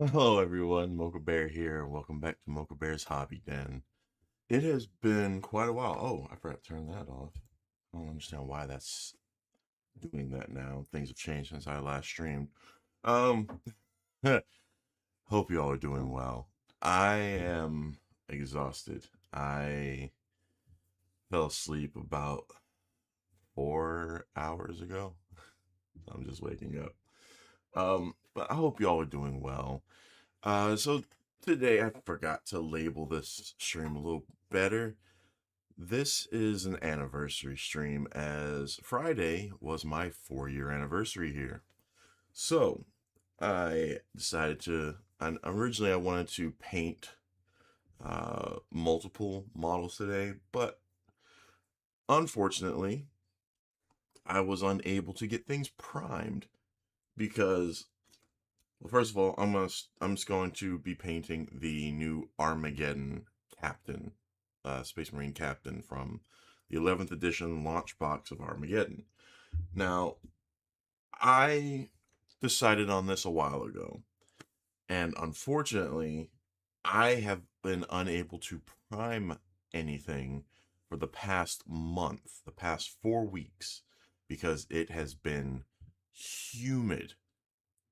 Hello everyone, Mocha Bear here. Welcome back to Mocha Bear's Hobby Den. It has been quite a while. Oh, I forgot to turn that off. I don't understand why that's doing that now. Things have changed since I last streamed. Um, hope you all are doing well. I am exhausted. I fell asleep about 4 hours ago. I'm just waking up. But I hope you all are doing well. So today I forgot to label this stream a little better. This is an anniversary stream, as Friday was my 4-year anniversary here. So I decided to, and originally I wanted to paint multiple models today, but unfortunately I was unable to get things primed because, well, first of all, I'm just going to be painting the new Armageddon Captain, Space Marine Captain from the 11th edition launch box of Armageddon. Now, I decided on this a while ago, and unfortunately, I have been unable to prime anything for the past month, the past 4 weeks, because it has been humid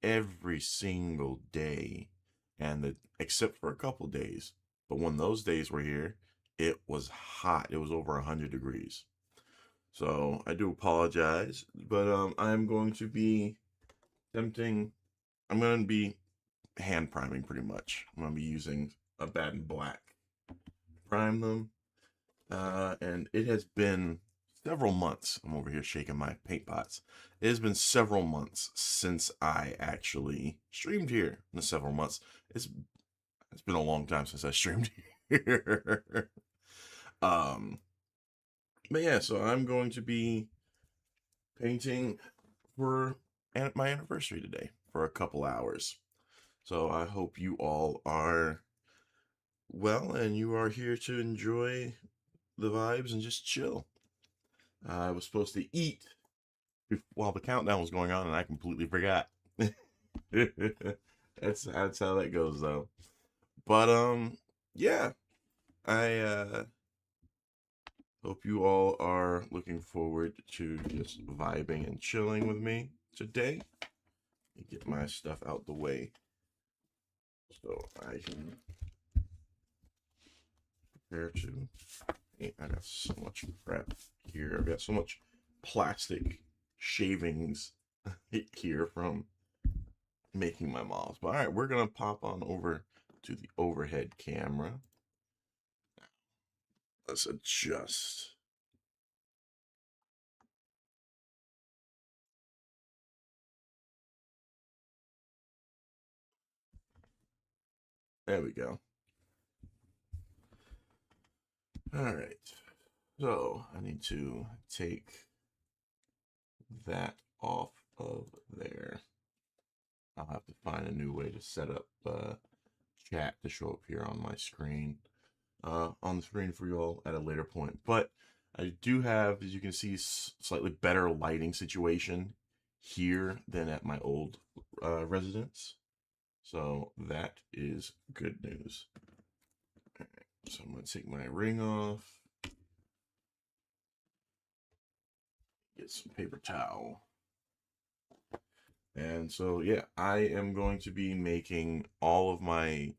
every single day, and except for a couple days. But when those days were here, it was hot. It was over 100 degrees. So I do apologize, but I'm going to be attempting. I'm going to be hand priming pretty much. I'm going to be using a Baden Black prime them, and it has been several months. I'm over here shaking my paint pots. It has been several months since I actually streamed here. In the several months, it's been a long time since I streamed here. um, but yeah, so I'm going to be painting for my anniversary today for a couple hours. So I hope you all are well and you are here to enjoy the vibes and just chill. I was supposed to eat while the countdown was going on, and I completely forgot. That's how that goes, though. But yeah, I hope you all are looking forward to just vibing and chilling with me today. Let me get my stuff out the way so I can prepare to. I got so much crap here. I've got so much plastic shavings here from making my models. But all right, we're gonna pop on over to the overhead camera. Let's adjust. There we go. All right. So I need to take that off of there. I'll have to find a new way to set up chat to show up here on my screen, on the screen for you all at a later point. But I do have, as you can see, slightly better lighting situation here than at my old residence. So that is good news. All right, so I'm going to take my ring off, get some paper towel. And so, yeah, I am going to be making all of my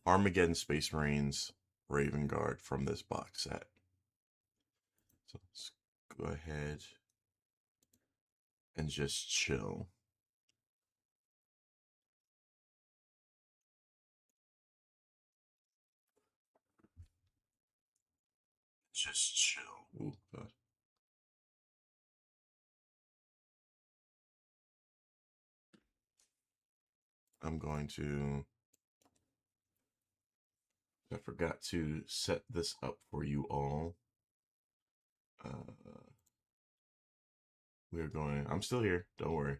Armageddon Space Marines Raven Guard from this box set. So let's go ahead and just chill. Just chill. Ooh, God. I'm going to. I forgot to set this up for you all. We're going. I'm still here. Don't worry.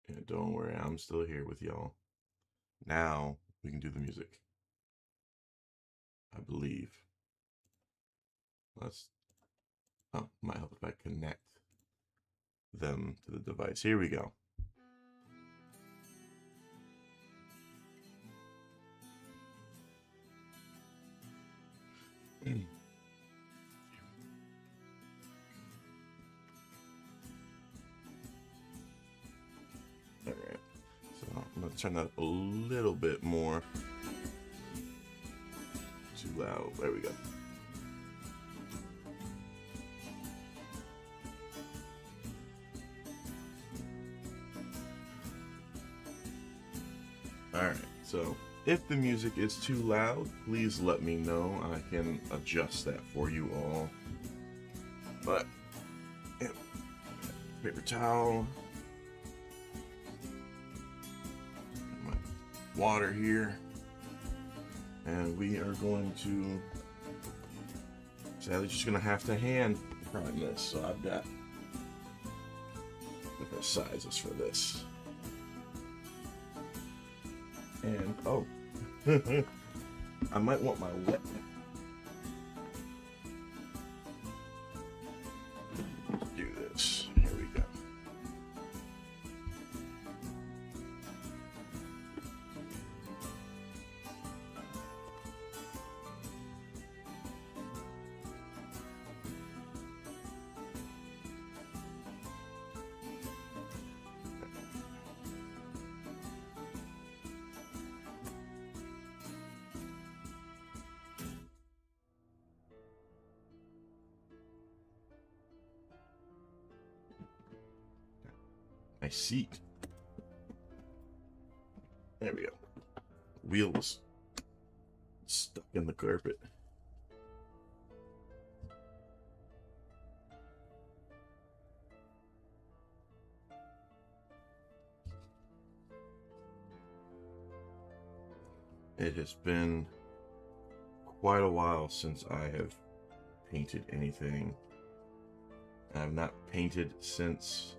Yeah, don't worry. I'm still here with y'all. Now we can do the music. I believe. Let's Oh, might help if I connect them to the device. Here we go. Alright, so I'm going to turn that up a little bit more. Too loud. There we go. Alright, so if the music is too loud, please let me know. I can adjust that for you all. But, yeah, paper towel. My water here. And we are going to, sadly, just going to have to hand prime this. So I've got different sizes for this. And, oh, I might want my wet. Let's do this. Here we go. My seat. There we go. Wheel was stuck in the carpet. It has been quite a while since I have painted anything. I have not painted since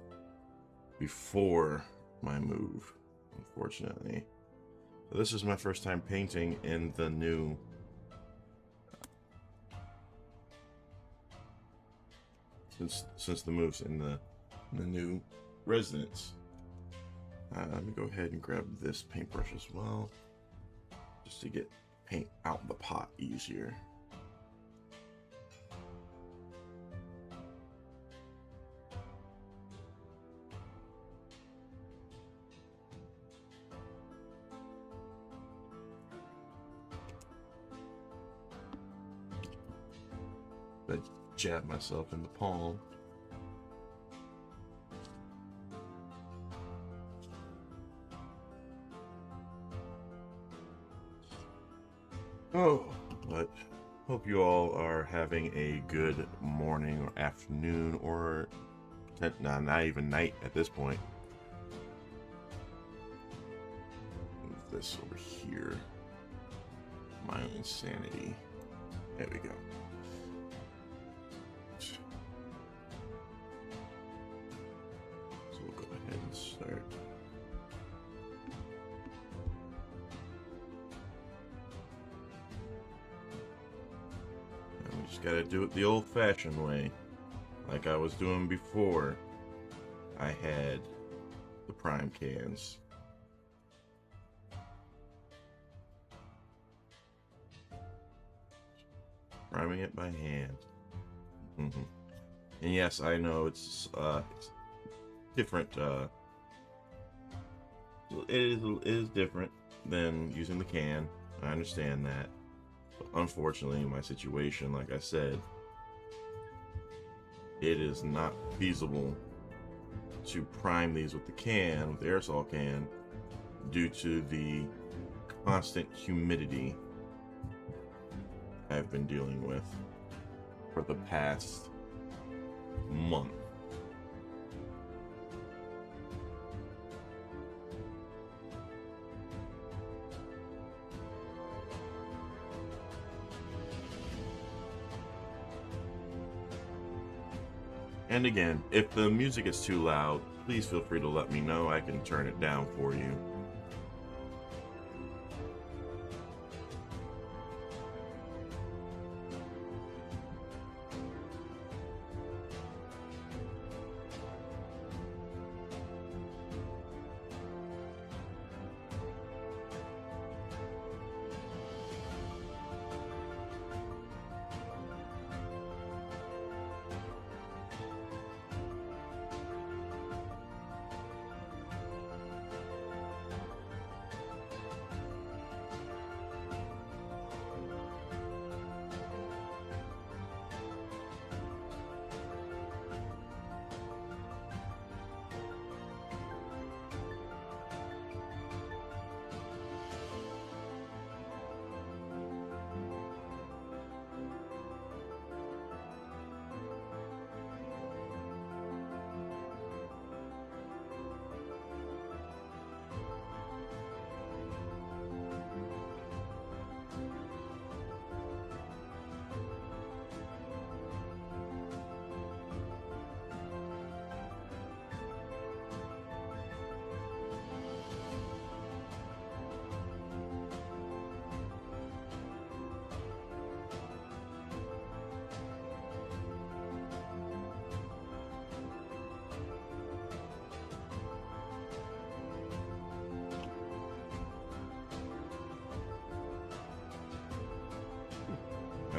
before my move, unfortunately. So this is my first time painting in the new since the moves in the new residence. Let me go ahead and grab this paintbrush as well, just to get paint out the pot easier. I jab myself in the palm. Oh, but hope you all are having a good morning or afternoon or not even night at this point. Move this over here. My insanity. There we go. So we'll go ahead and start. And we just gotta do it the old-fashioned way, like I was doing before I had the prime cans. Priming it by hand. And yes, I know it's different. It is different than using the can. I understand that. But unfortunately, in my situation, like I said, it is not feasible to prime these with the can, with the aerosol can, due to the constant humidity I've been dealing with for the past month. And again, if the music is too loud, please feel free to let me know. I can turn it down for you.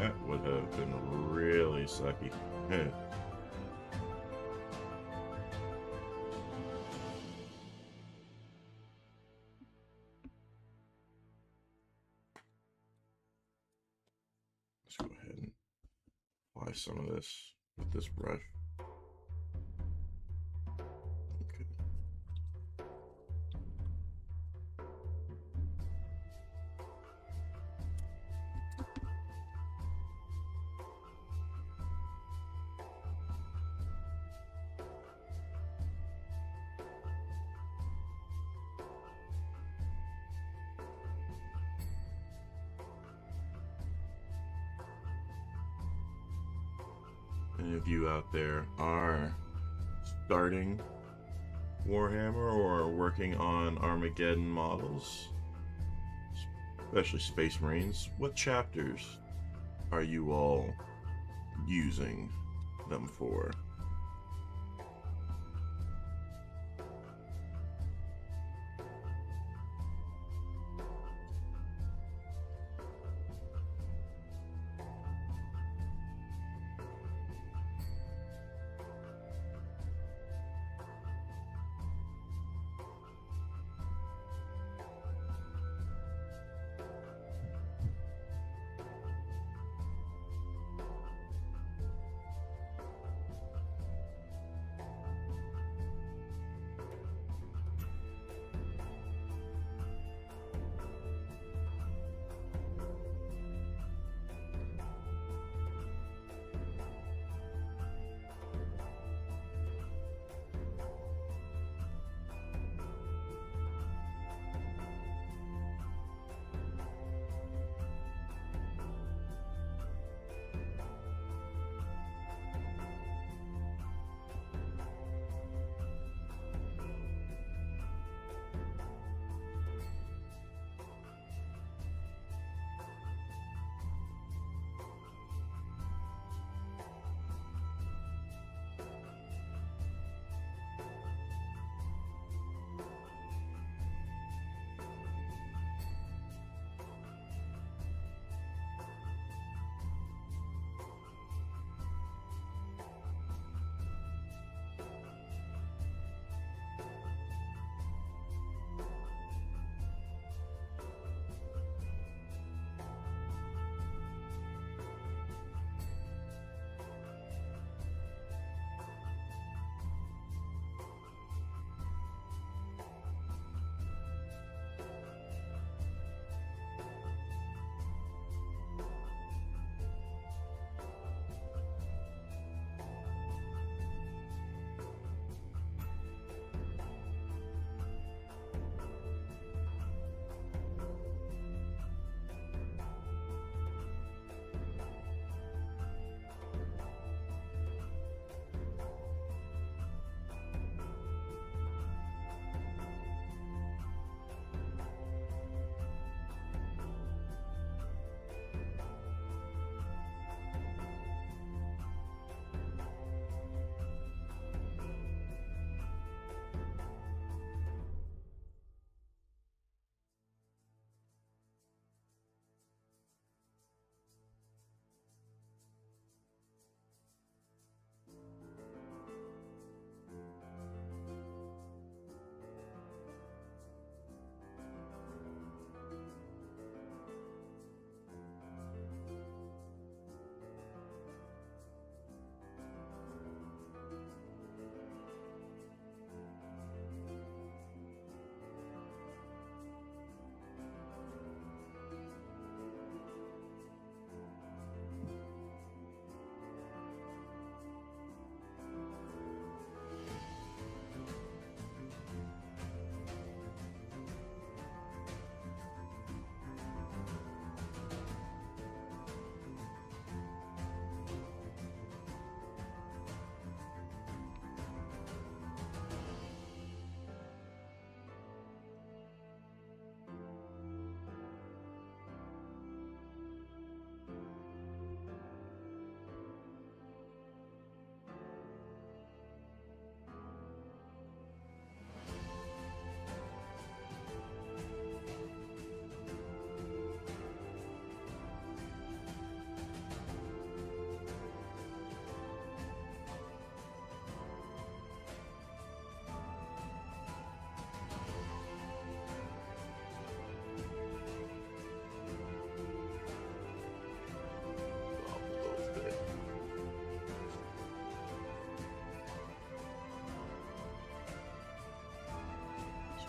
That would have been really sucky. Let's go ahead and apply some of this with this brush. Okay. Any of you out there are starting Warhammer or are working on Armageddon models, especially Space Marines, what chapters are you all using them for?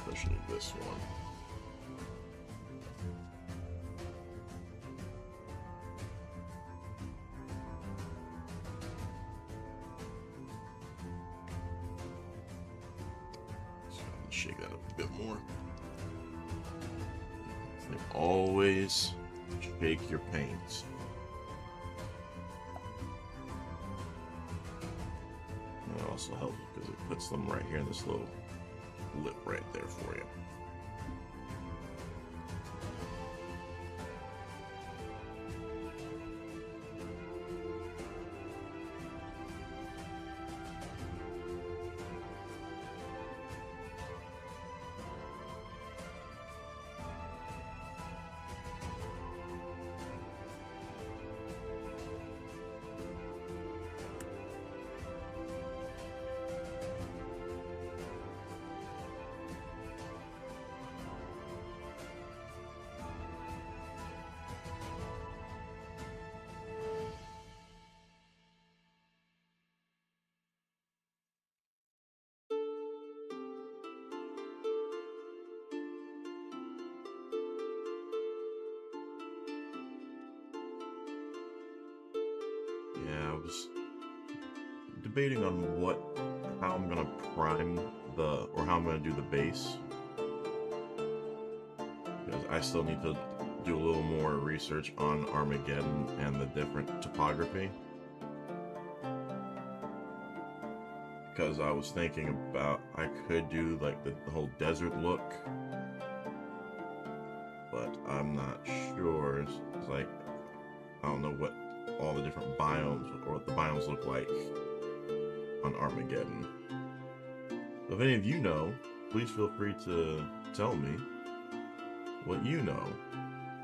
especially this one. Shake that up a bit more. And always shake your paints. And it also helps because it puts them right here in this little lip right there for you. Yeah, I was debating on how I'm gonna prime or how I'm gonna do the base, because I still need to do a little more research on Armageddon and the different topography. Because I was thinking about, I could do like the whole desert look, but I'm not sure. It's like, I don't know what all the different biomes or what the biomes look like on Armageddon. So if any of you know, please feel free to tell me what you know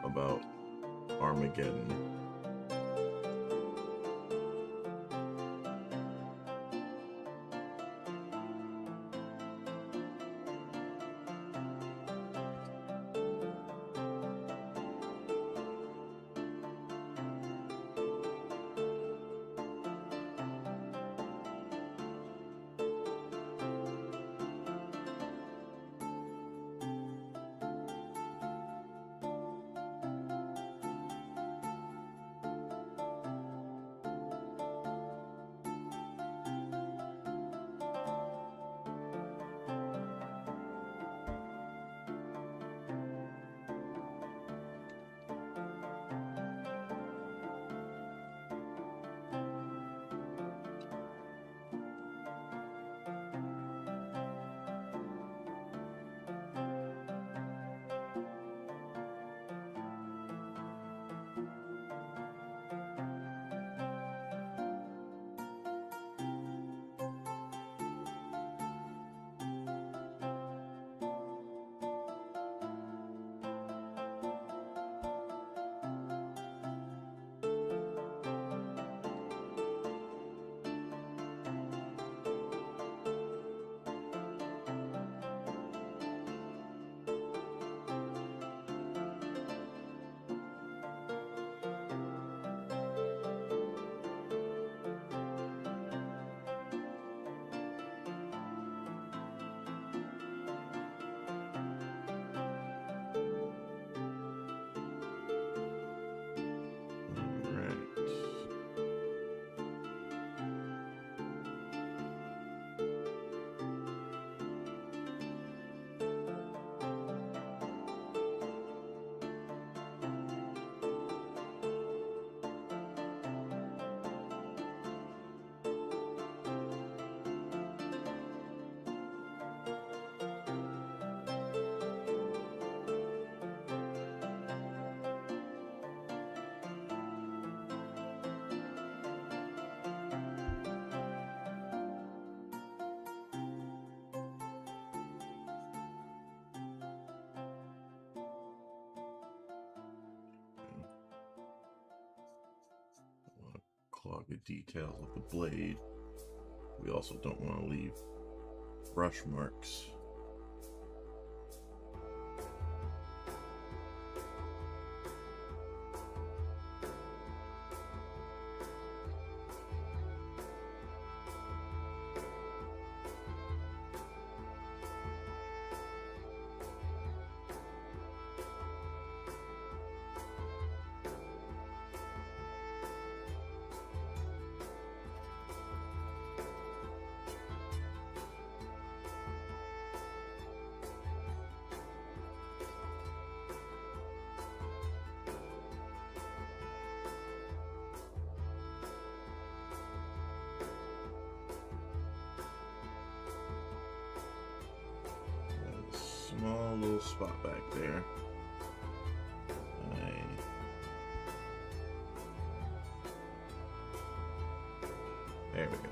about Armageddon. Clog the details of the blade. We also don't want to leave brush marks. small little spot back there. There we go.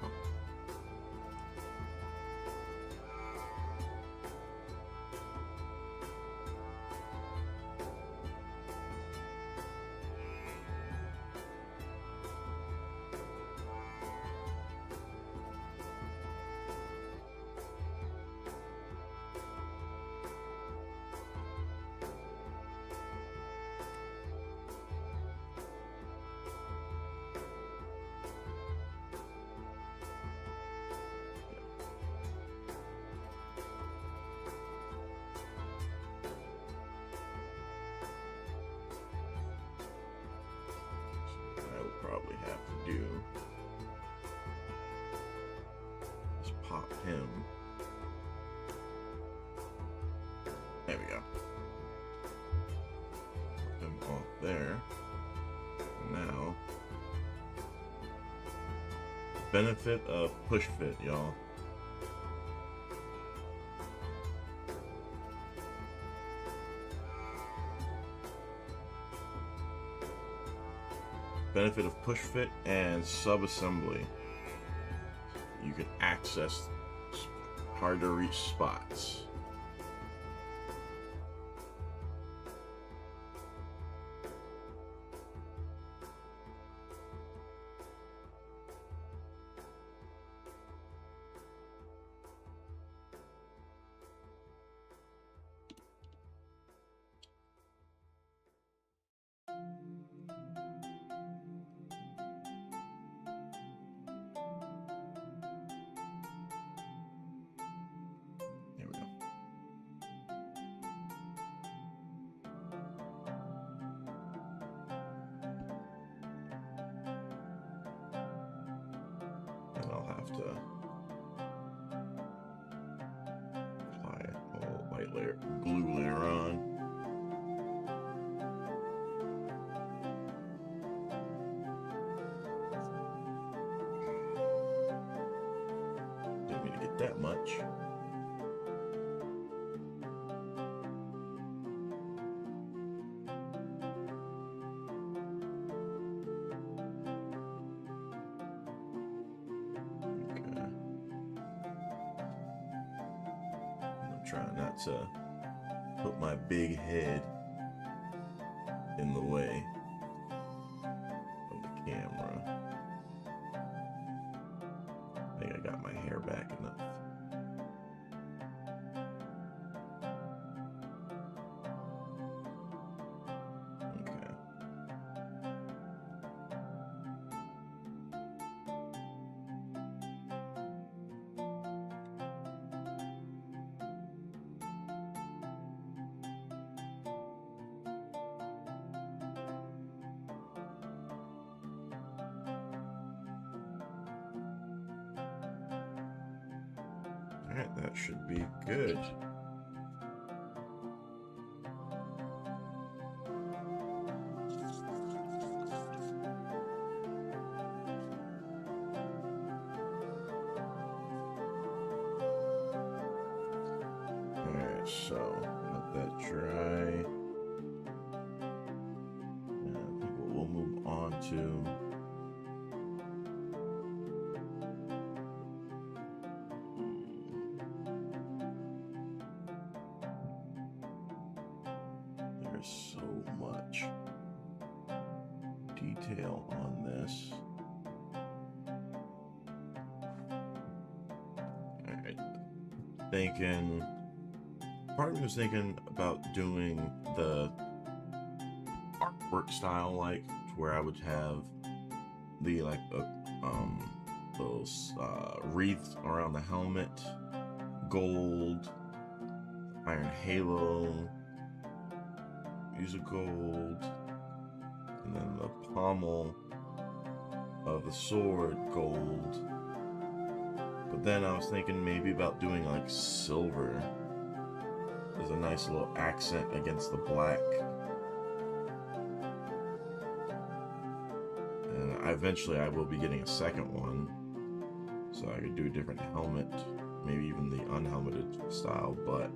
Probably have to do is pop him. There we go. Pop him off there. Now, benefit of push fit, y'all. Benefit of push fit and sub-assembly. You can access hard to reach spots. I'll have to apply a little white layer, glue layer on. Didn't mean to get that much. Trying not to put my big head in the way of the camera. I think I got my hair back enough. Alright, that should be good. Alright, so let that dry. And I think what we'll move on to so much detail on this. Alright. Part of me was thinking about doing the artwork style, like, to where I would have the, like, those wreaths around the helmet, gold, iron halo, use a gold, and then the pommel of the sword, gold. But then I was thinking maybe about doing like silver. There's a nice little accent against the black. And eventually I will be getting a second one, so I could do a different helmet, maybe even the unhelmeted style, but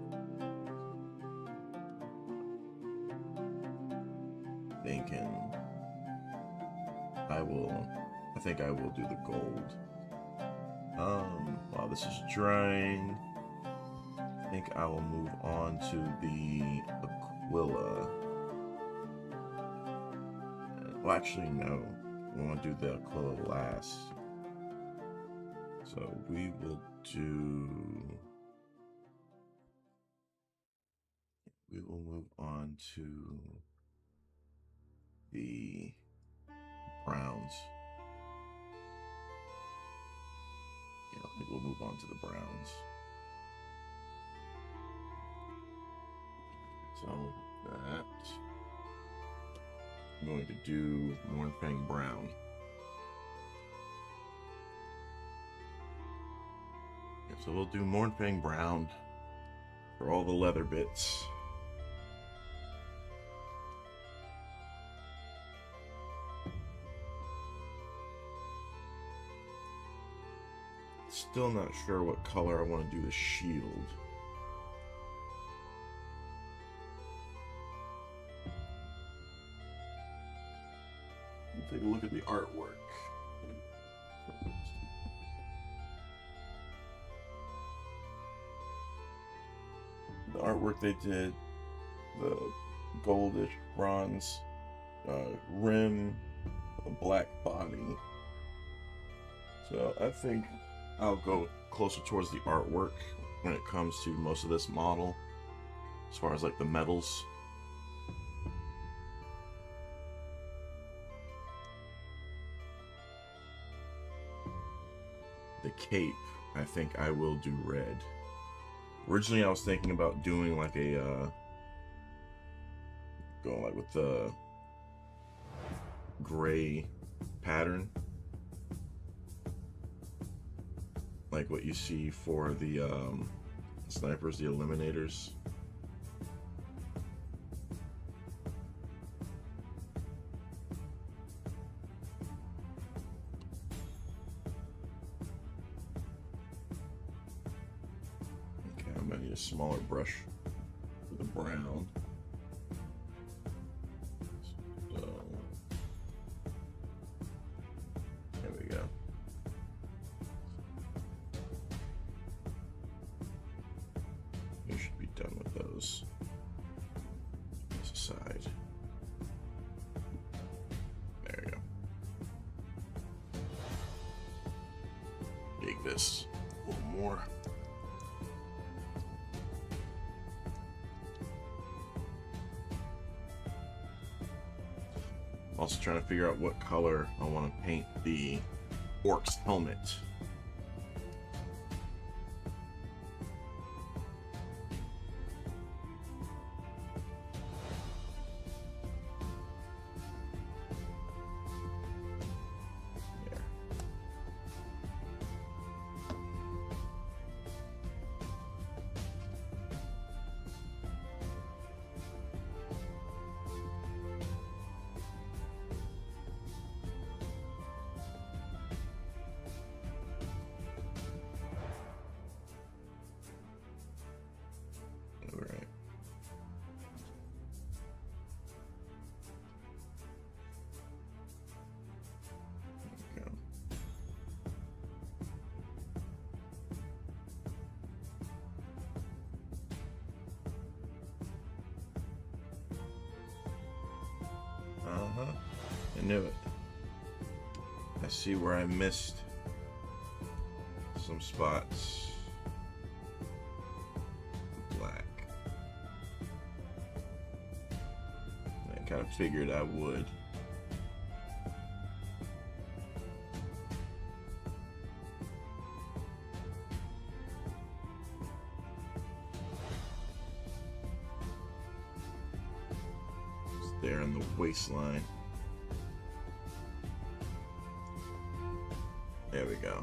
I think I will do the gold. While this is drying, I think I will move on to the Aquila. Well, actually, no. We want to do the Aquila last. So we will move on to the browns. Yeah, I think we'll move on to the browns. So that I'm going to do Mournfang Brown. Yeah, so we'll do Mournfang Brown for all the leather bits. Still not sure what color I want to do the shield. Take a look at the artwork. The artwork they did, the goldish bronze rim, a black body. So I think I'll go closer towards the artwork when it comes to most of this model, as far as like the metals. The cape, I think I will do red. Originally I was thinking about doing like a going like with the gray pattern, like what you see for the snipers, the eliminators. Okay, I'm gonna need a smaller brush for the brown. So there we go. You should be done with those. This aside. There you go. Dig this a little more. Also trying to figure out what color I want to paint the orc's helmet. Alright. There we go. I knew it. I see where I missed some spots. Black. I kind of figured I would. It's there in the waistline. There we go.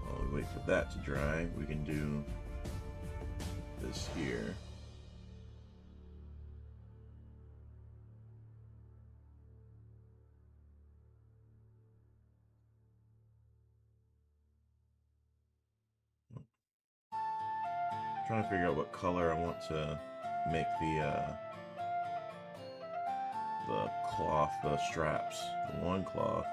While we wait for that to dry, we can do this here. Trying to figure out what color I want to make the cloth, the straps, the loincloth.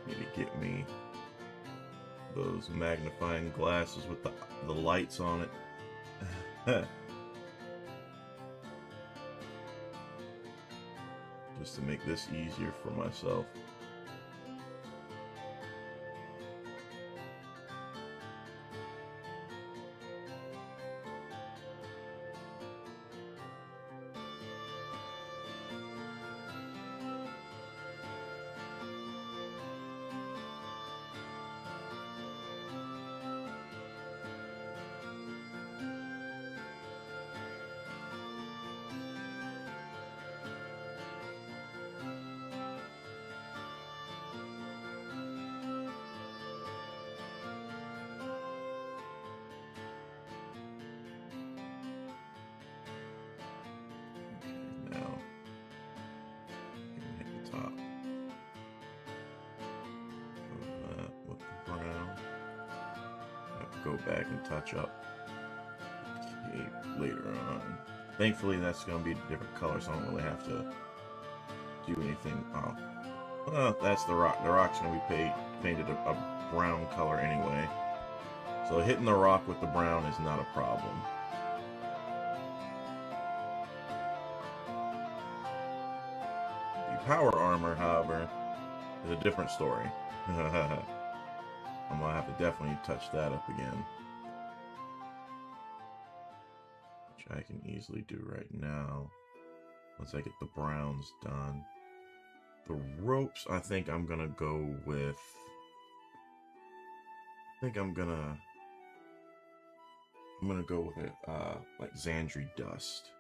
Need to get me those magnifying glasses with the lights on it. Just to make this easier for myself. Go back and touch up the tape later on. Thankfully, that's going to be a different color, so I don't really have to do anything. Oh, well, that's the rock. The rock's going to be painted a brown color anyway, so hitting the rock with the brown is not a problem. The power armor, however, is a different story. I'm gonna have to definitely touch that up again, which I can easily do right now once I get the browns done. The ropes, I think I'm gonna go with. I'm gonna go with it like Xandri dust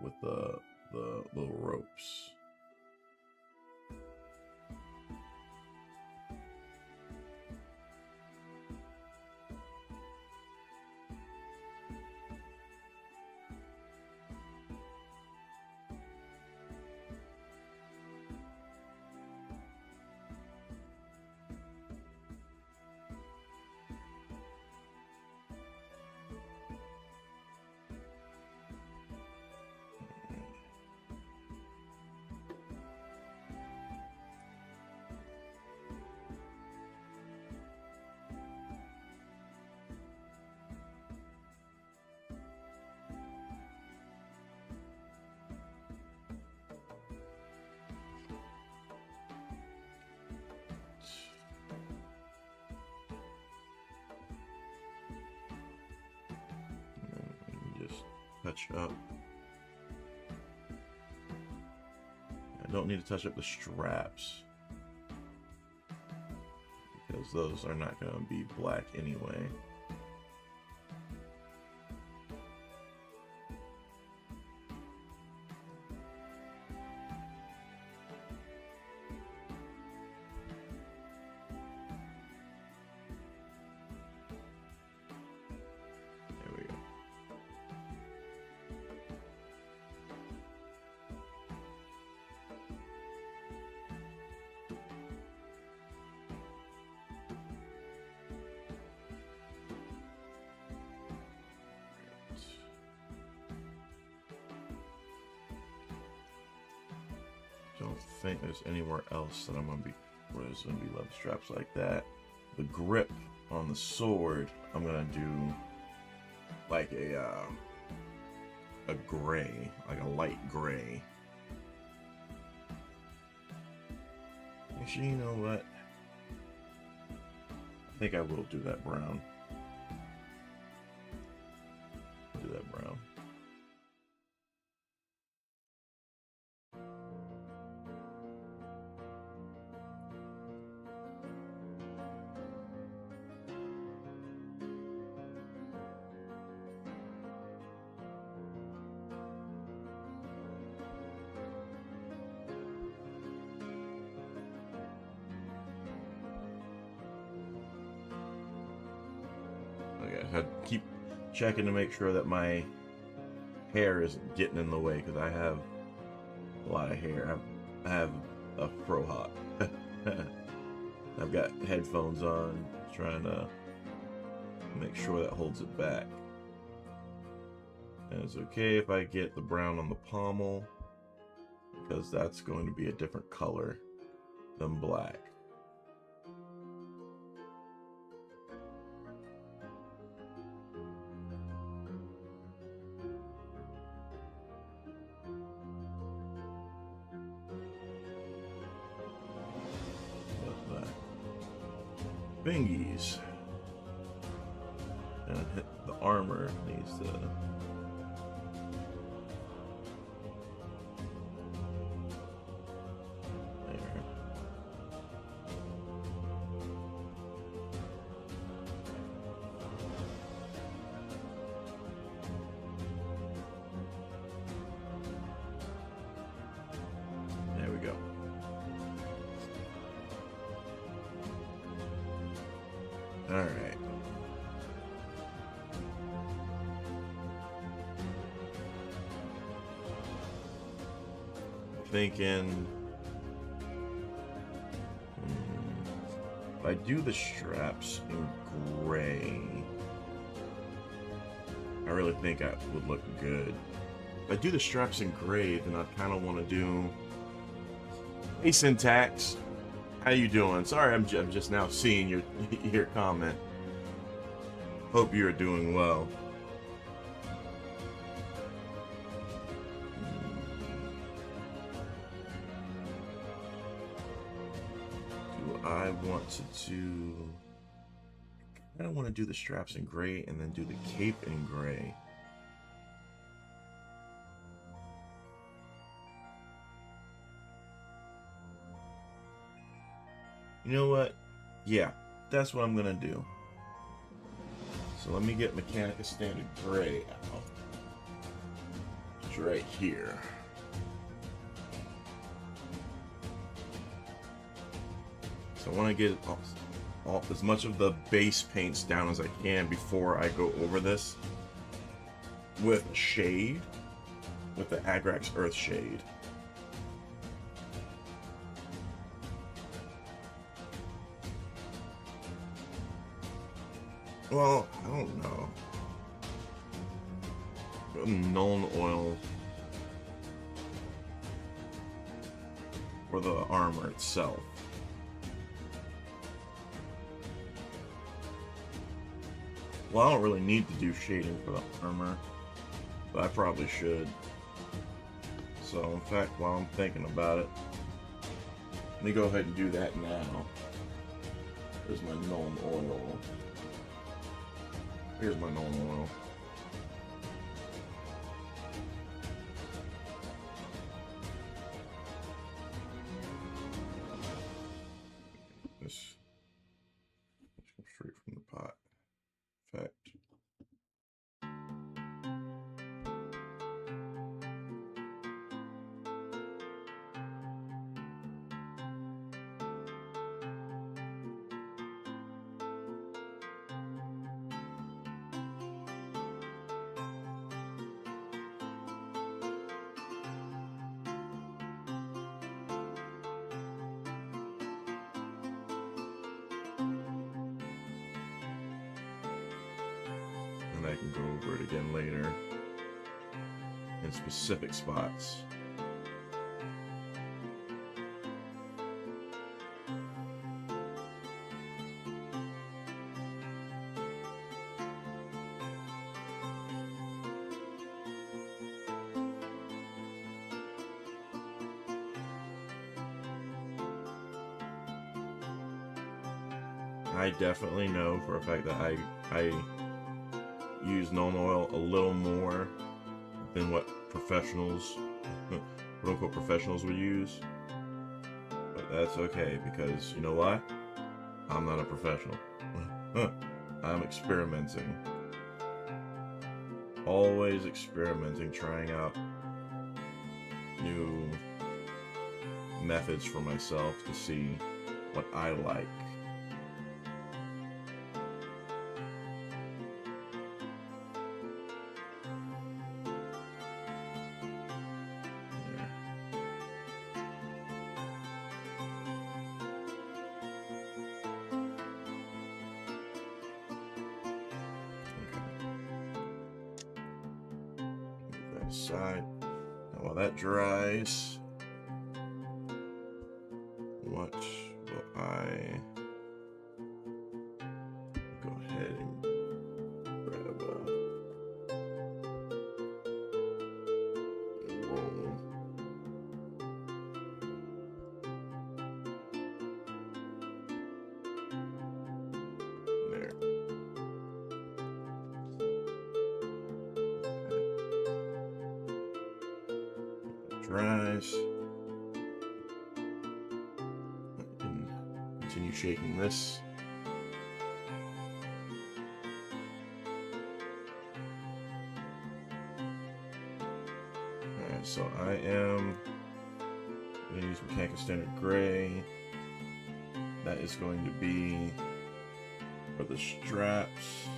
with the little ropes. Touch up. I don't need to touch up the straps because those are not going to be black anyway. don't think there's anywhere else that I'm gonna be where there's gonna be leather straps like that. The grip on the sword, I'm gonna do like a gray, like a light gray. Actually, you know what? I think I will do that brown. Do that brown. Okay, I had to keep checking to make sure that my hair isn't getting in the way, because I have a lot of hair. I have a fro hawk. I've got headphones on, trying to make sure that holds it back. And it's okay if I get the brown on the pommel, because that's going to be a different color than black. Bingies. And hit the armor needs to. There. There we go. All right. Thinking if I do the straps in gray, I really think that would look good. If I do the straps in gray, then I kind of want to do. Hey, Syntax. How you doing? Sorry, I'm just now seeing your comment. Hope you're doing well. Do I want to do? I don't want to do the straps in gray and then do the cape in gray. You know what? Yeah, that's what I'm gonna do. So let me get Mechanica Standard Gray out. It's right here. So I want to get all as much of the base paints down as I can before I go over this with a shade, with the Agrax Earth Shade. Well, I don't know. Nuln oil for the armor itself. Well, I don't really need to do shading for the armor, but I probably should. So, in fact, while I'm thinking about it, let me go ahead and do that now. There's my Nuln oil. Here's my Nuln oil. This comes straight from the pot. In fact, and I can go over it again later in specific spots. I definitely know for a fact that I use gnome oil a little more than what professionals, quote unquote professionals, would use. But that's okay, because you know why? I'm not a professional. I'm experimenting. Always experimenting, trying out new methods for myself to see what I like. Side. Now while that dries, what will I go ahead and grab a roll. There. Dries. And continue shaking this. Alright, so I am going to use Mechanical Standard Gray. That is going to be for the straps.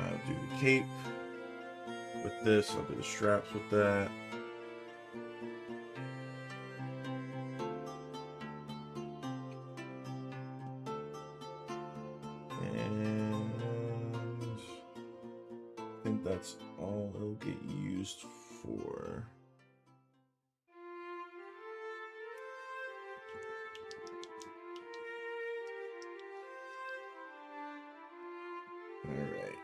I'll do the cape with this, I'll do the straps with that. And I think that's all it'll get used for. Alright.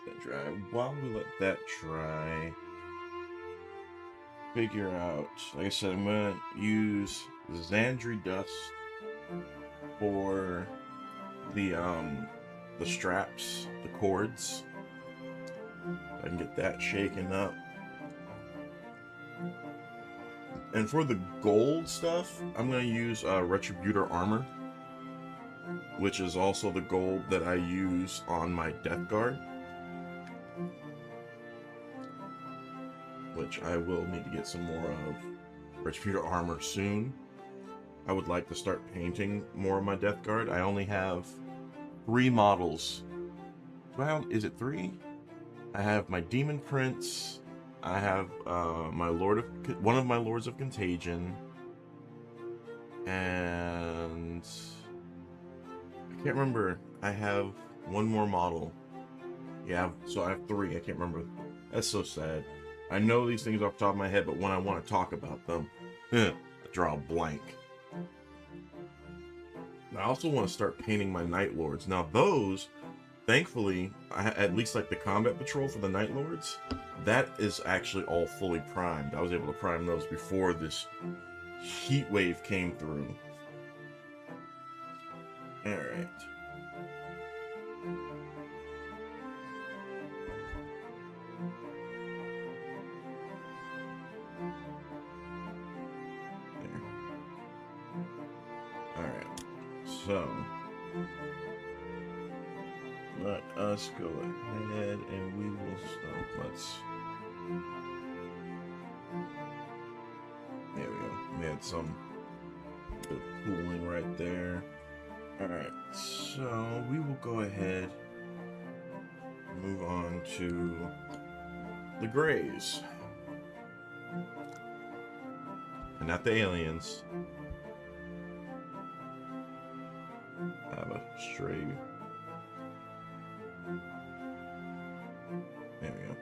That dry. While we let that dry, figure out, like I said, I'm gonna use Xandri dust for the straps, the cords. I can get that shaken up. And for the gold stuff, I'm going to use Retributor Armor, which is also the gold that I use on my Death Guard, which I will need to get some more of Retributor Armor soon. I would like to start painting more of my Death Guard. I only have 3 models. Well, is it 3? I have my Demon Prince, I have my one of my Lords of Contagion, and I can't remember. I have one more model. Yeah, so I have 3. I can't remember. That's so sad. I know these things off the top of my head, but when I want to talk about them, I draw a blank. I also want to start painting my Night Lords. Now those, thankfully, at least like the Combat Patrol for the Night Lords, that is actually all fully primed. I was able to prime those before this heat wave came through. Alright. Alright. So let us go ahead and we will start. There we go. We had some good cooling right there. Alright, so we will go ahead and move on to the Greys. And not the aliens. stray. There we go.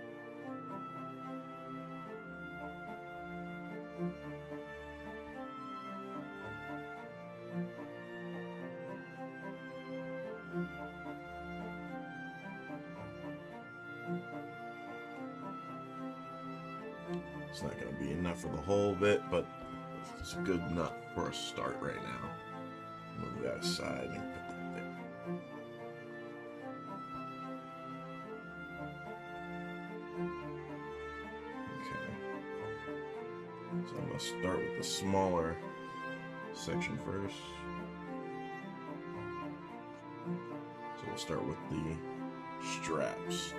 It's not going to be enough for the whole bit, but it's good enough for a start right now. Move that aside and put that there. Okay. So I'm going to start with the smaller section first. So we'll start with the straps.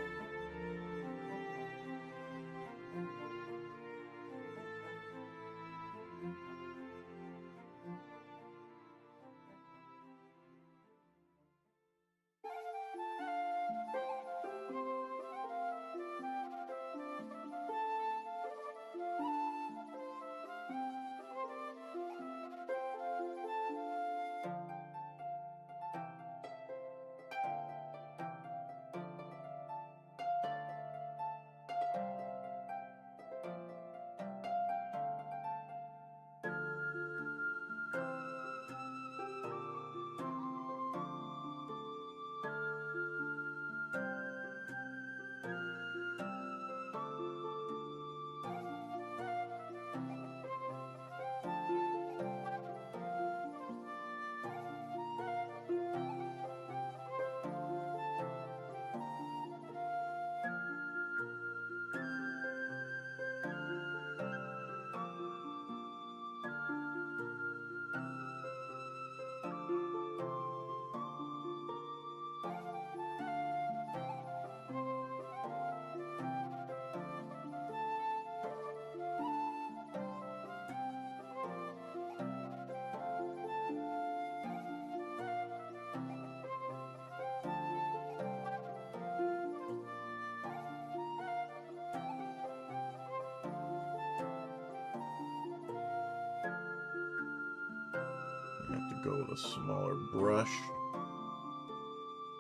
I have to go with a smaller brush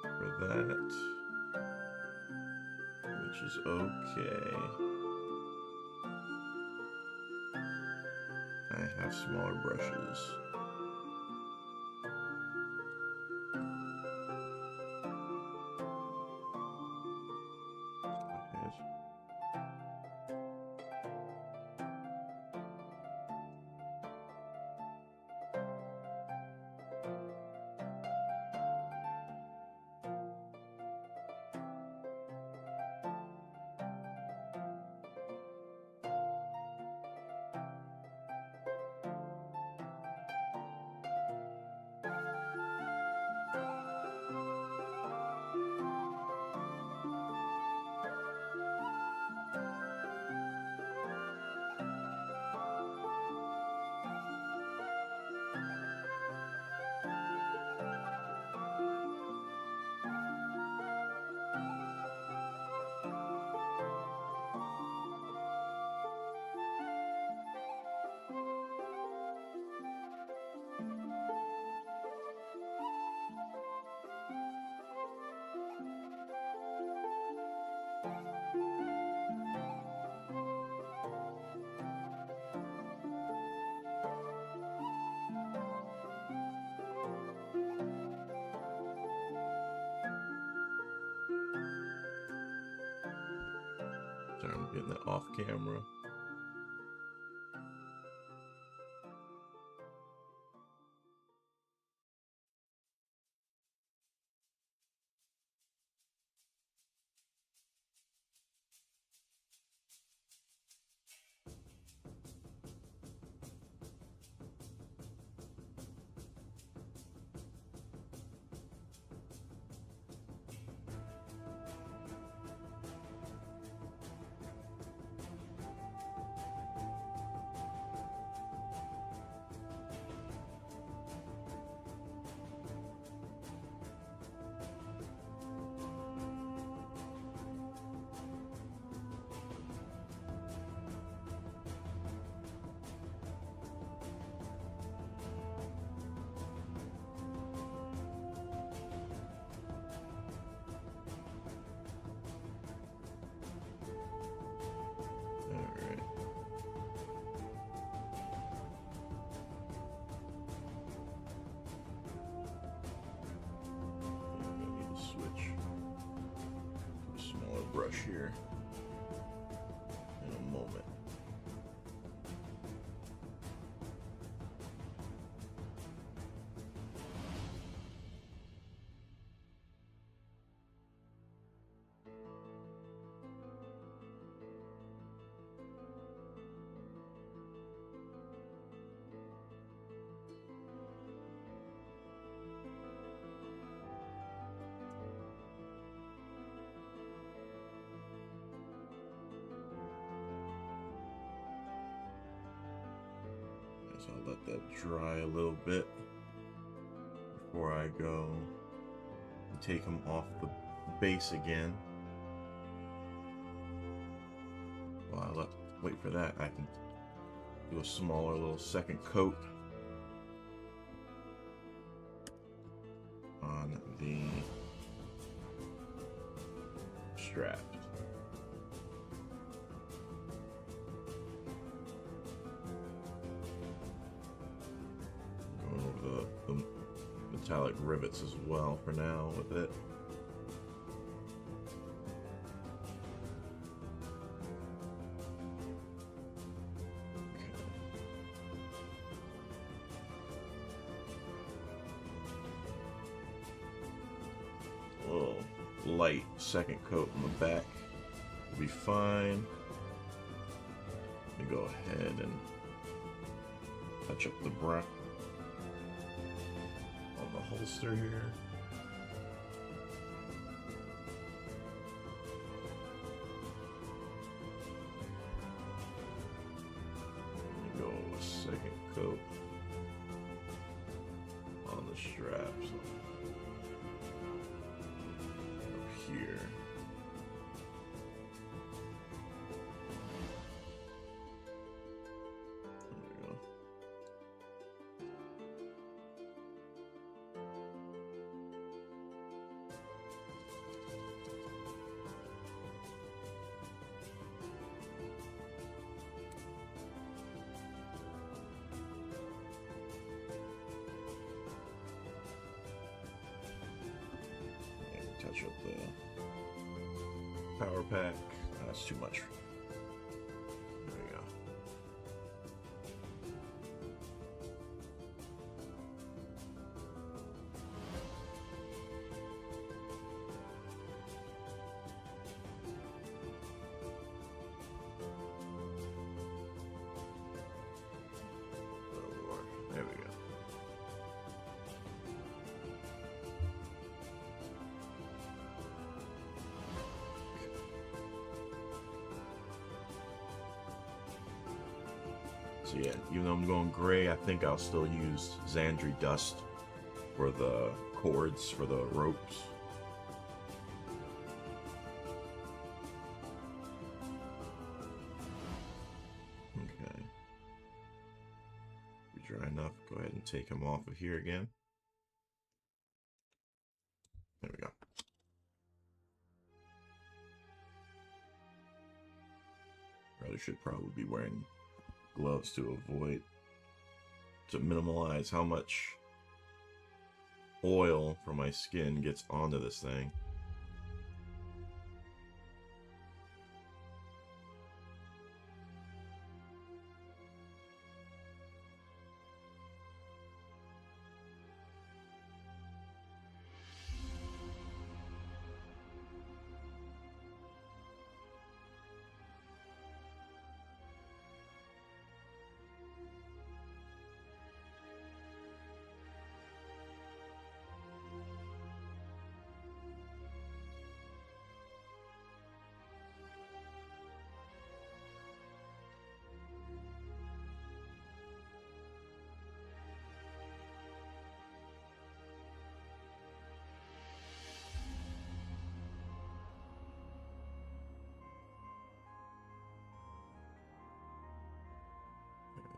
for that, which is okay. I have smaller brushes. Sorry, I'm getting that off camera. brush here in a moment. So I'll let that dry a little bit before I go and take them off the base again. While I wait for that, I can do a smaller little second coat on the strap. The metallic rivets as well for now with it. A little light second coat on the back will be fine. Let me go ahead and touch up the brush on the holster here. Let me go with a second coat on the straps up here. Touch up the power pack. That's too much. There we go. Oh, Lord. There we go. So yeah, even though I'm going gray, I think I'll still use Xandri dust for the cords, for the ropes. Okay. Be dry enough, go ahead and take them off of here again. There we go. Really should probably be wearing gloves to minimize how much oil from my skin gets onto this thing.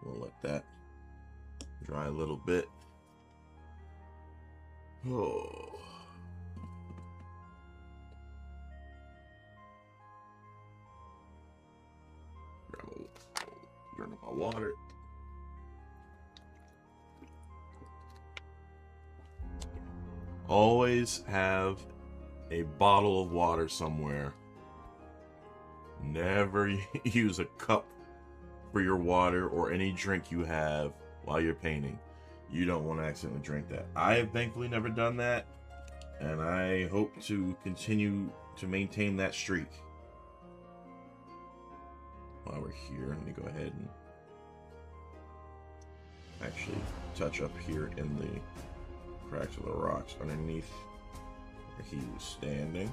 We'll let that dry a little bit. Oh. Drink my water. Always have a bottle of water somewhere Never use a cup for your water or any drink you have while you're painting. You don't want to accidentally drink that. I have thankfully never done that, and I hope to continue to maintain that streak. While we're here, let me go ahead and actually touch up here in the cracks of the rocks underneath where he was standing.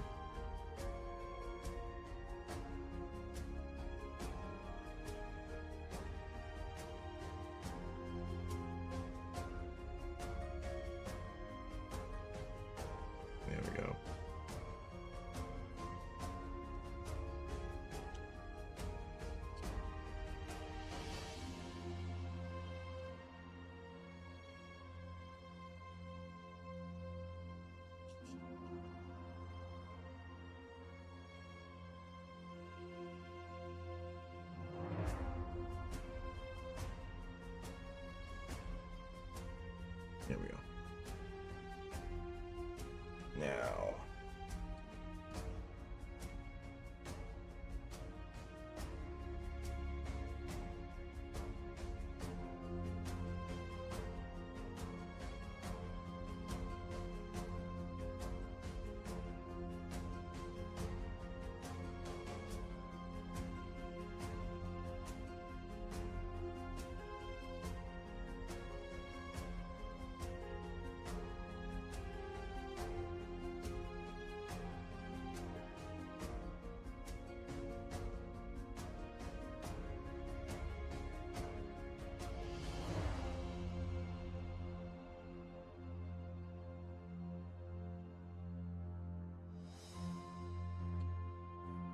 There we go. There we go. Now,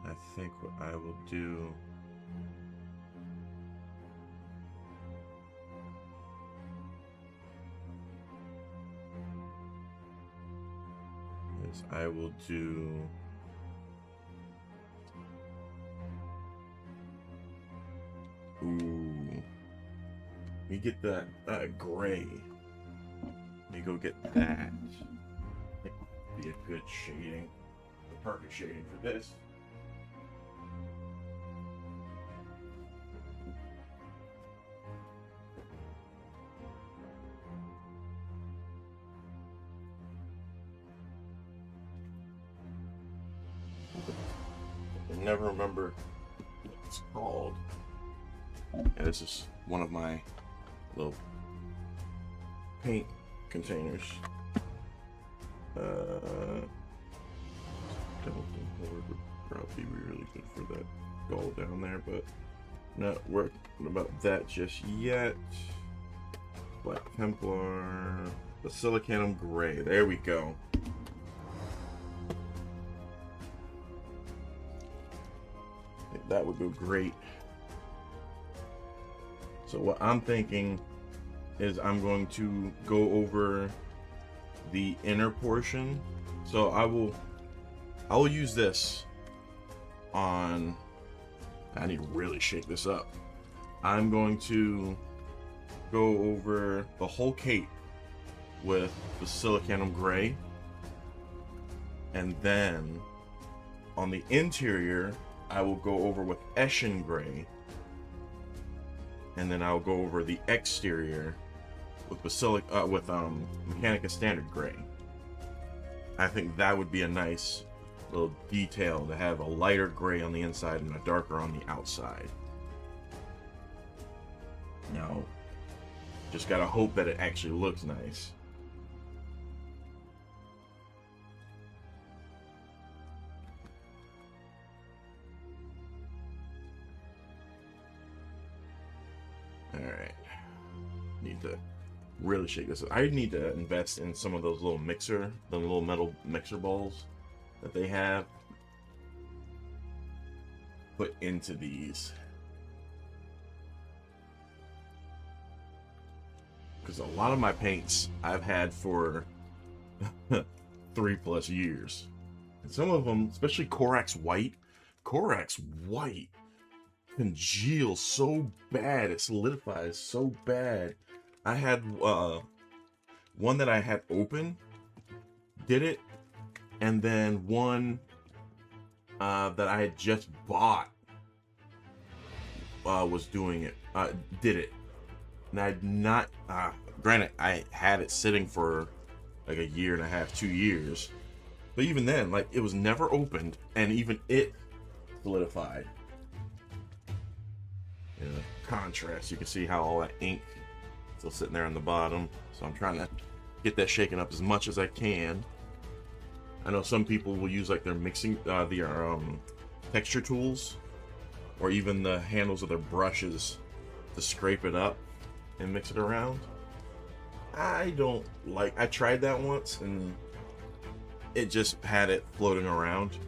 I think what I will do is I will do let me get that gray. Let me go get that. Be a good shading, the perfect shading for this. I never remember what it's called. Yeah, this is one of my little paint containers. Skeleton Horde would probably be really good for that goal down there, but not working about that just yet. Black Templar, the Silicanum Gray. There we go. I think that would go great. So what I'm thinking is I'm going to go over the inner portion. So I will use this on, I need to really shake this up. I'm going to go over the whole cape with the Silicanum Gray, and then on the interior I will go over with Eshin Gray, and then I'll go over the exterior with Mechanica Standard Gray. I think that would be a nice little detail to have a lighter gray on the inside and a darker on the outside. Now, just gotta hope that it actually looks nice. Alright. Need to really shake this up. I need to invest in some of those little the little metal mixer balls that they have. Put into these. Because a lot of my paints I've had for 3+ years. And some of them, especially Corax White congeals so bad, it solidifies so bad. I had one that I had open, did it, and then one that I had just bought was doing it, did it, and I'd not. Granted, I had it sitting for like a year and a half, 2 years, but even then, like, it was never opened, and even it solidified. In contrast, you can see how all that ink still sitting there on the bottom. So I'm trying to get that shaken up as much as I can. I know some people will use like their mixing, texture tools, or even the handles of their brushes to scrape it up and mix it around. I don't like. I tried that once and it just had it floating around.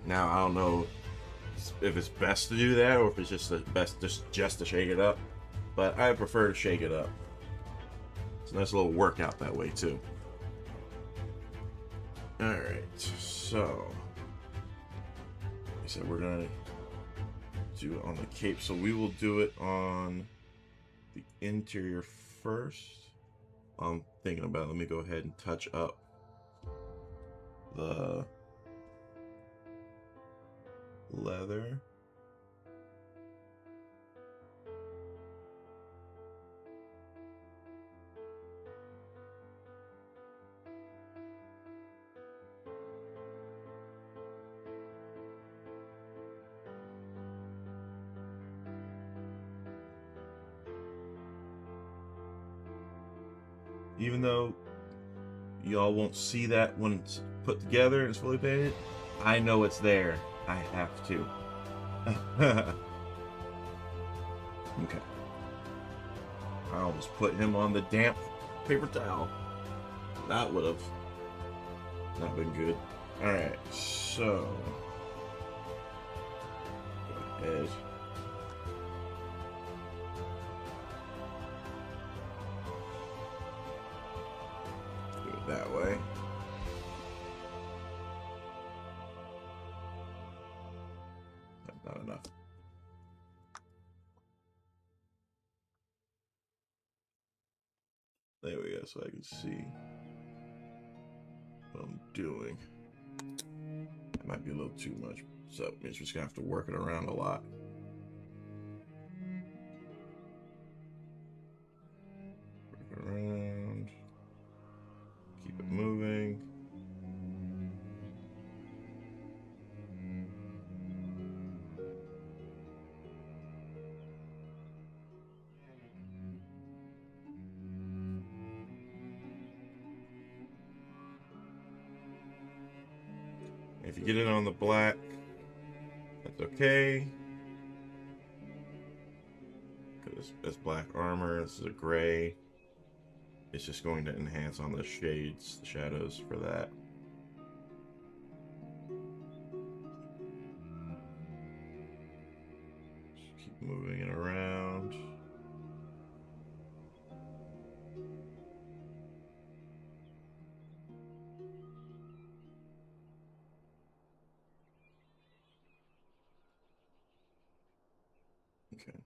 Now I don't know if it's best to do that or if it's just the best just to shake it up, but I prefer to shake it up. It's a nice little workout that way too. All right, so I said we're gonna do it on the cape, so we will do it on the interior first. I'm thinking about it. Let me go ahead and touch up the leather. Even though y'all won't see that when it's put together and it's fully painted, I know it's there. I have to. Okay. I almost put him on the damp paper towel. That would have not been good. Alright, so go ahead. Do it that way. Not enough. There we go, so I can see what I'm doing. It might be a little too much, so it's just gonna have to work it around a lot. Work it around. Keep it moving. If you get it on the black, that's okay. Because it's black armor, this is a gray. It's just going to enhance on the shades, the shadows for that. Just keep moving it around. Okay.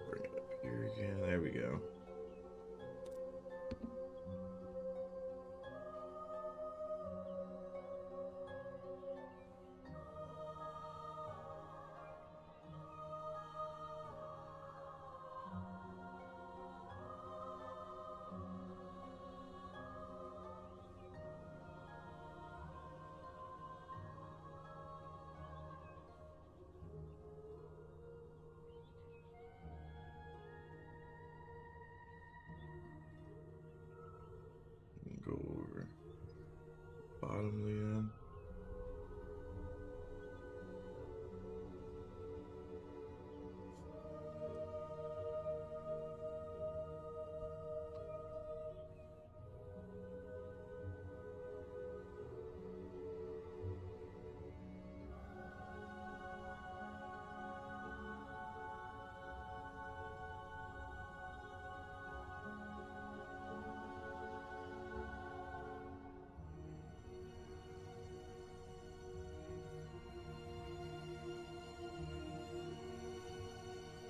Bring it up here again. There we go. Go over bottom again.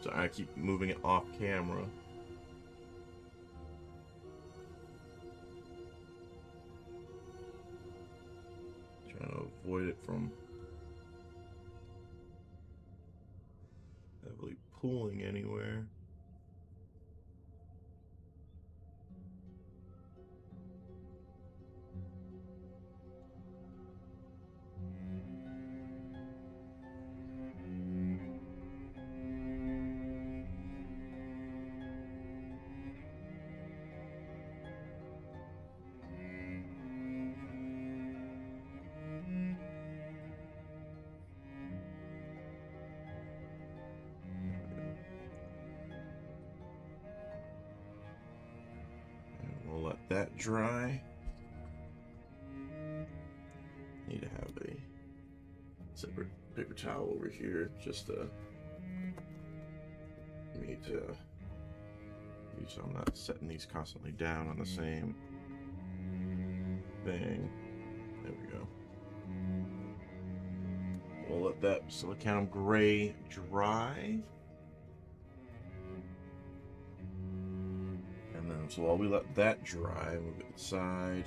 So I keep moving it off camera. Trying to avoid it from heavily pulling anywhere. We'll let that dry. Need to have a separate paper towel over here just to so I'm not setting these constantly down on the same thing. There we go. We'll let that silicon gray dry. And then, so while we let that dry, move it aside.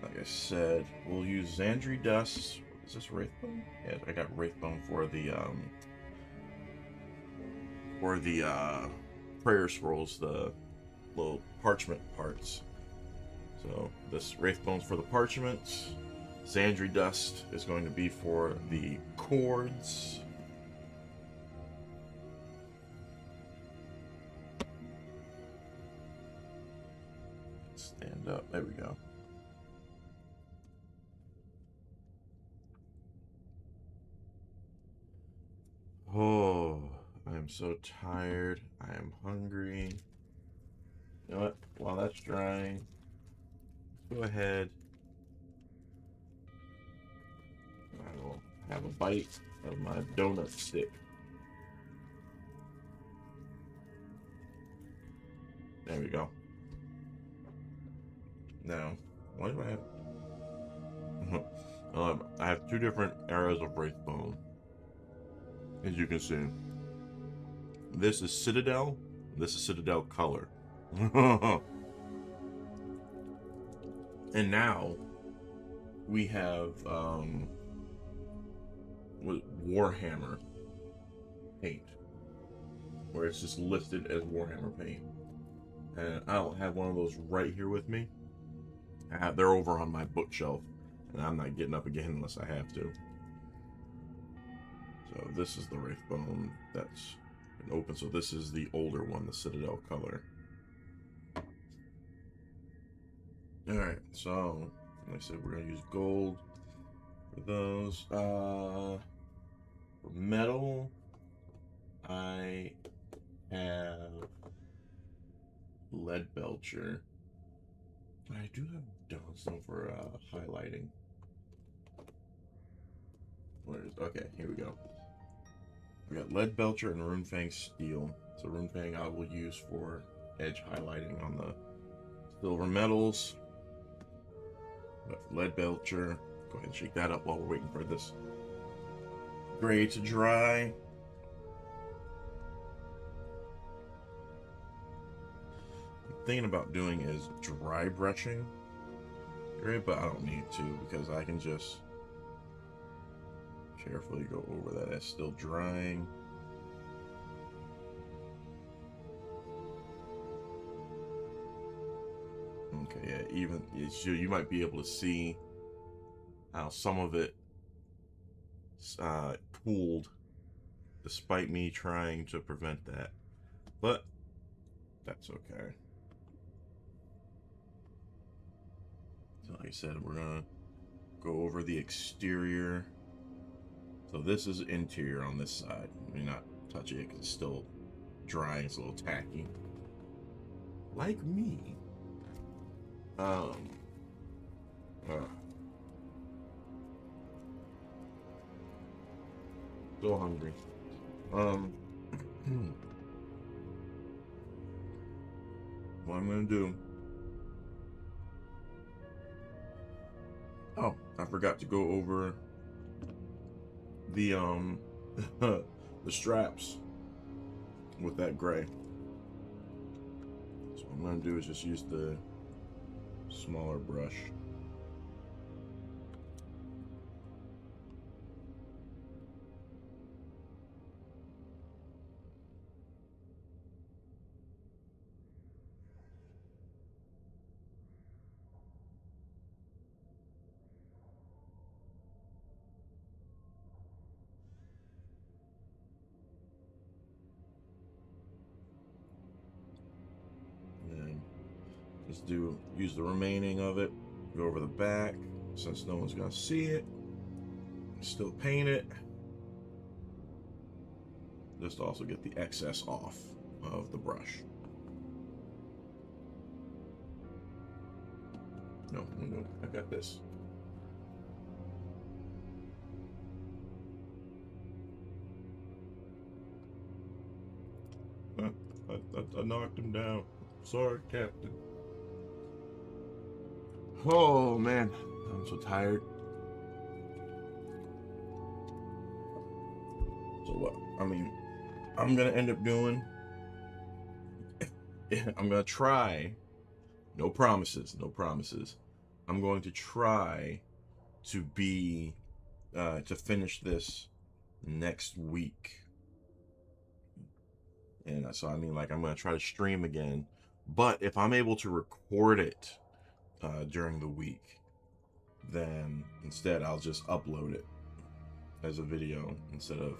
Like I said, we'll use Xandri dust. Is this Wraithbone? Yeah, I got Wraithbone for the prayer scrolls, the little parchment parts. So this Wraithbone's for the parchments. Xandri dust is going to be for the cords. Stand up. There we go. Oh, I am so tired. I am hungry. You know what? While that's drying, go ahead. I will have a bite of my donut stick. There we go. Now, why do I have... I have two different eras of Wraithbone. As you can see. This is Citadel. This is Citadel color. And now we have Warhammer paint, where it's just listed as Warhammer paint. And I don't have one of those right here with me. They're over on my bookshelf, and I'm not getting up again unless I have to. So this is the Wraithbone that's been open. So this is the older one, the Citadel color. Alright, so like I said, we're going to use gold for those. For metal, I have Lead Belcher. I do have Dawnstone for highlighting. Okay, here we go. We got Lead Belcher and Runefang Steel. So Runefang I will use for edge highlighting on the silver metals. But Lead Belcher, go ahead and shake that up while we're waiting for this gray to dry. I'm thinking about doing is dry brushing gray, but I don't need to because I can just carefully go over that. It's still drying. Okay, yeah, even so you might be able to see how some of it pooled despite me trying to prevent that, but that's okay. So like I said, we're gonna go over the exterior. So this is interior on this side. I mean, not touch it because it's still drying. It's a little tacky. Like me. So hungry. What I'm gonna do. Oh, I forgot to go over the the straps with that gray. So what I'm gonna do is just use the smaller brush. Let's use the remaining of it. Go over the back, since no one's gonna see it. Still paint it. Just to also get the excess off of the brush. No, I got this. I knocked him down. Sorry, Captain. Oh man, I'm so tired. So what? I mean, I'm gonna end up doing. I'm gonna try. No promises. No promises. I'm going to try to to finish this next week. And so I mean, like, I'm gonna try to stream again. But if I'm able to record it during the week, then instead I'll just upload it as a video instead of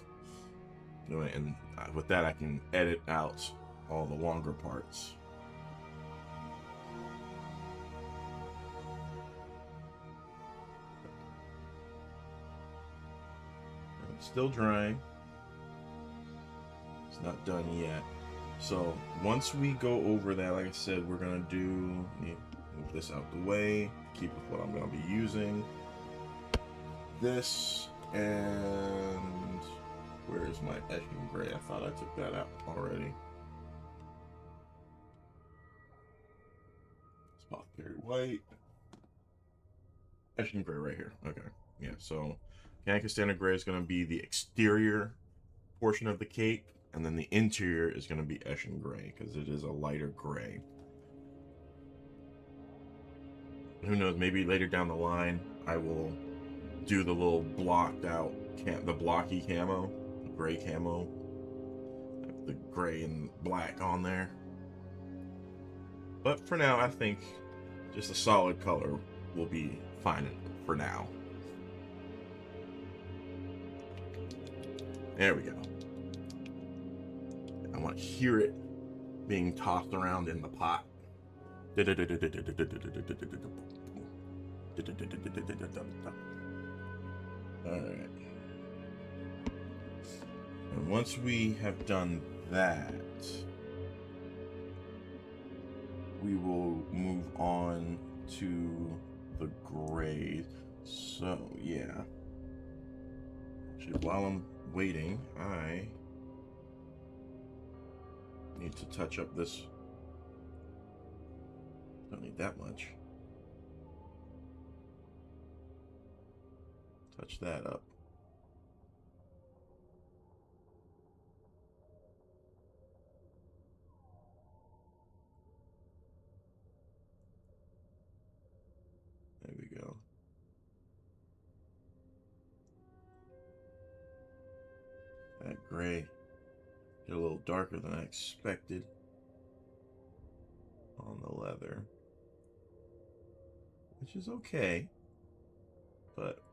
doing it. And with that, I can edit out all the longer parts. It's still drying. It's not done yet. So once we go over that, like I said, we're gonna move this out the way, keep with what I'm gonna be using. This, and where's my etching gray? I thought I took that out already. Apothecary white. Etching gray right here. Okay. Yeah, so Canonical Standard Gray is gonna be the exterior portion of the cape, and then the interior is going to be Eshin Gray because it is a lighter gray. Who knows, maybe later down the line I will do the little blocked out the blocky camo, the gray camo, the gray and black on there. But for now, I think just a solid color will be fine for now. There we go. I want to hear it being tossed around in the pot. Alright. And once we have done that, we will move on to the gray. So, yeah. Actually, while I'm waiting, I need to touch up this. Don't need that much. Touch that up. There we go. That gray get a little darker than I expected on the leather, which is okay, but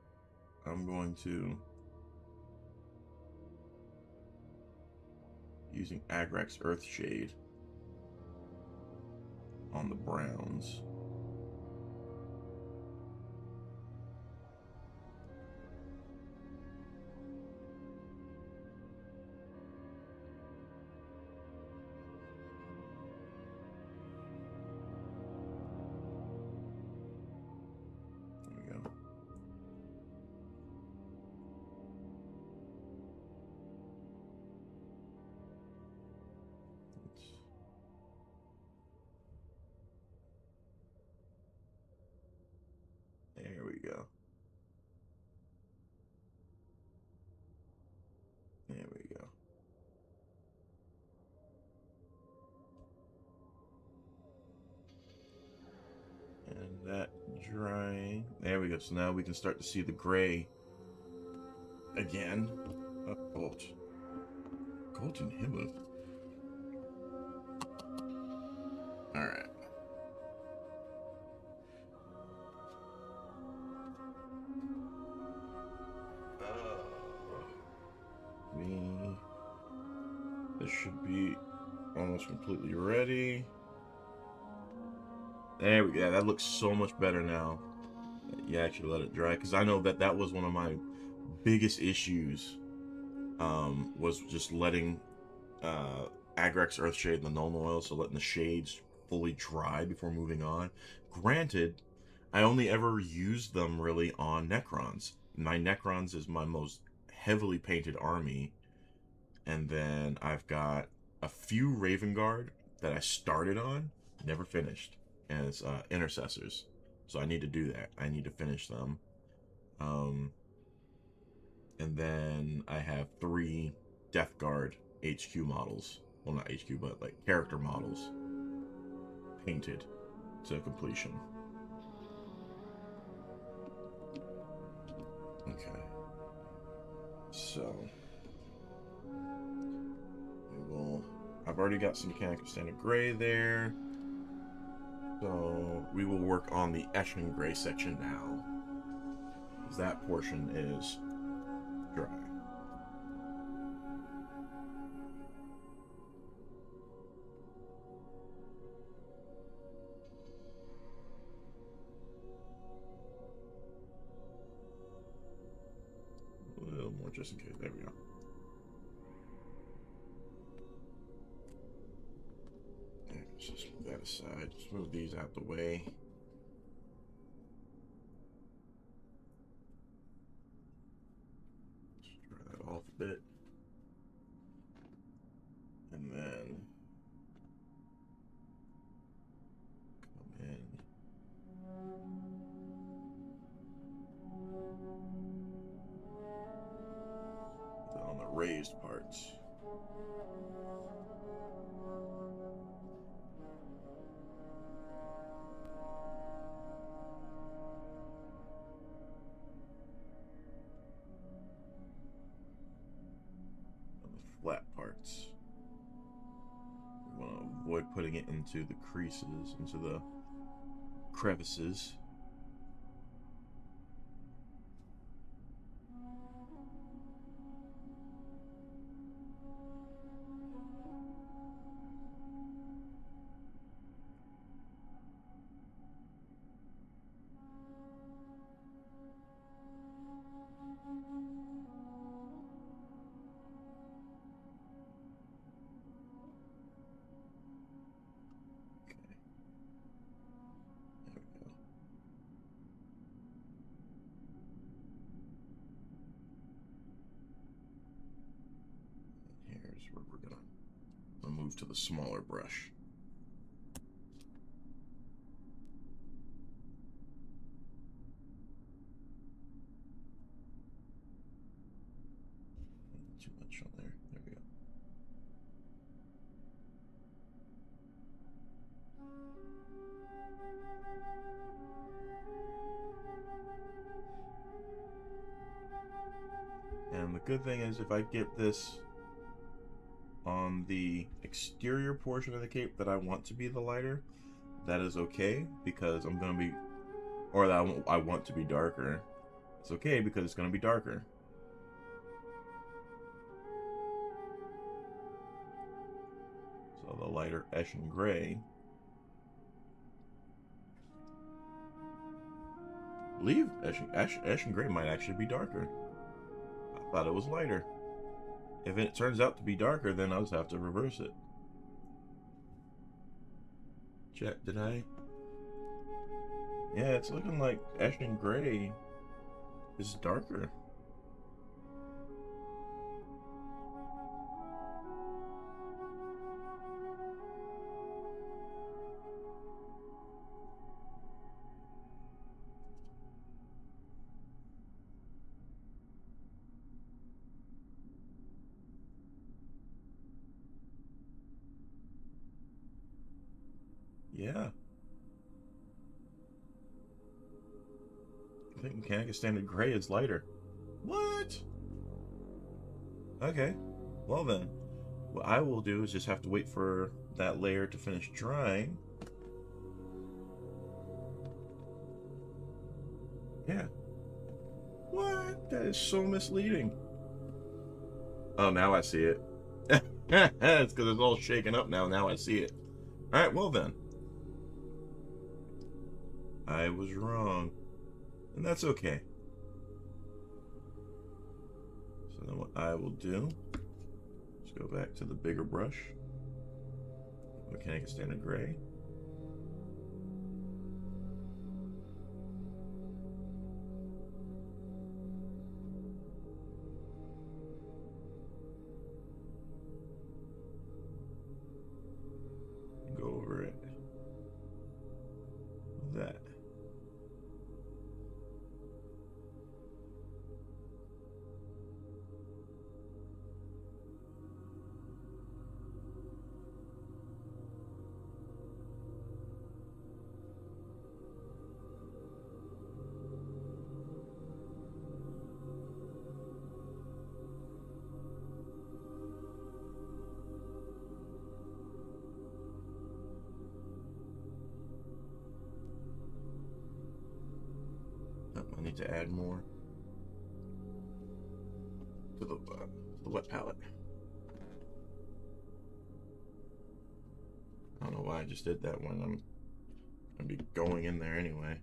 I'm going to, using Agrax Earthshade on the browns. There we go. There we go. And that drying. There we go. So now we can start to see the gray again. Gold. Golden Himmel. Alright. This should be almost completely ready. There we go. Yeah, that looks so much better now. You actually let it dry, because I know that that was one of my biggest issues. Was just letting Agrex Earthshade and the Null Oil, so letting the shades fully dry before moving on. Granted, I only ever used them really on Necrons. My Necrons is my most heavily painted army, and then I've got a few Raven Guard that I started on, never finished, as intercessors. So I need to do that. I need to finish them. Um, and then I have 3 Death Guard HQ models. Well, not HQ, but like character models painted to completion. Okay. So we will. I've already got some Mechanic of Standard Gray there. So we will work on the Eshin Gray section now, because that portion is dry. A little more just in case. There we go. Let's just move that aside. Just move these out the way. Just dry that off a bit. And then come in. On the raised parts. On the flat parts. We want to avoid putting it into the creases, into the crevices. Where we're gonna move to the smaller brush. Too much on there. There we go. And the good thing is, if I get this on the exterior portion of the cape that I want to be the lighter, that is okay, because I'm going to be, or that I want to be darker. It's okay because it's going to be darker. So the lighter Eshin Gray. Leave Eshin Gray might actually be darker. I thought it was lighter. If it turns out to be darker, then I'll just have to reverse it. Check, did I? Yeah, it's looking like Eshin Gray is darker. Yeah. I think Mechanic of Standard Gray is lighter. What? Okay. Well then, what I will do is just have to wait for that layer to finish drying. Yeah. What? That is so misleading. Oh, now I see it. It's because it's all shaken up now. Now I see it. Alright, well then. I was wrong. And that's okay. So then what I will do is go back to the bigger brush. Mechanical Standard Gray. Go over it. That. I need to add more to the wet palette. I don't know why I just did that when I'm gonna be going in there anyway.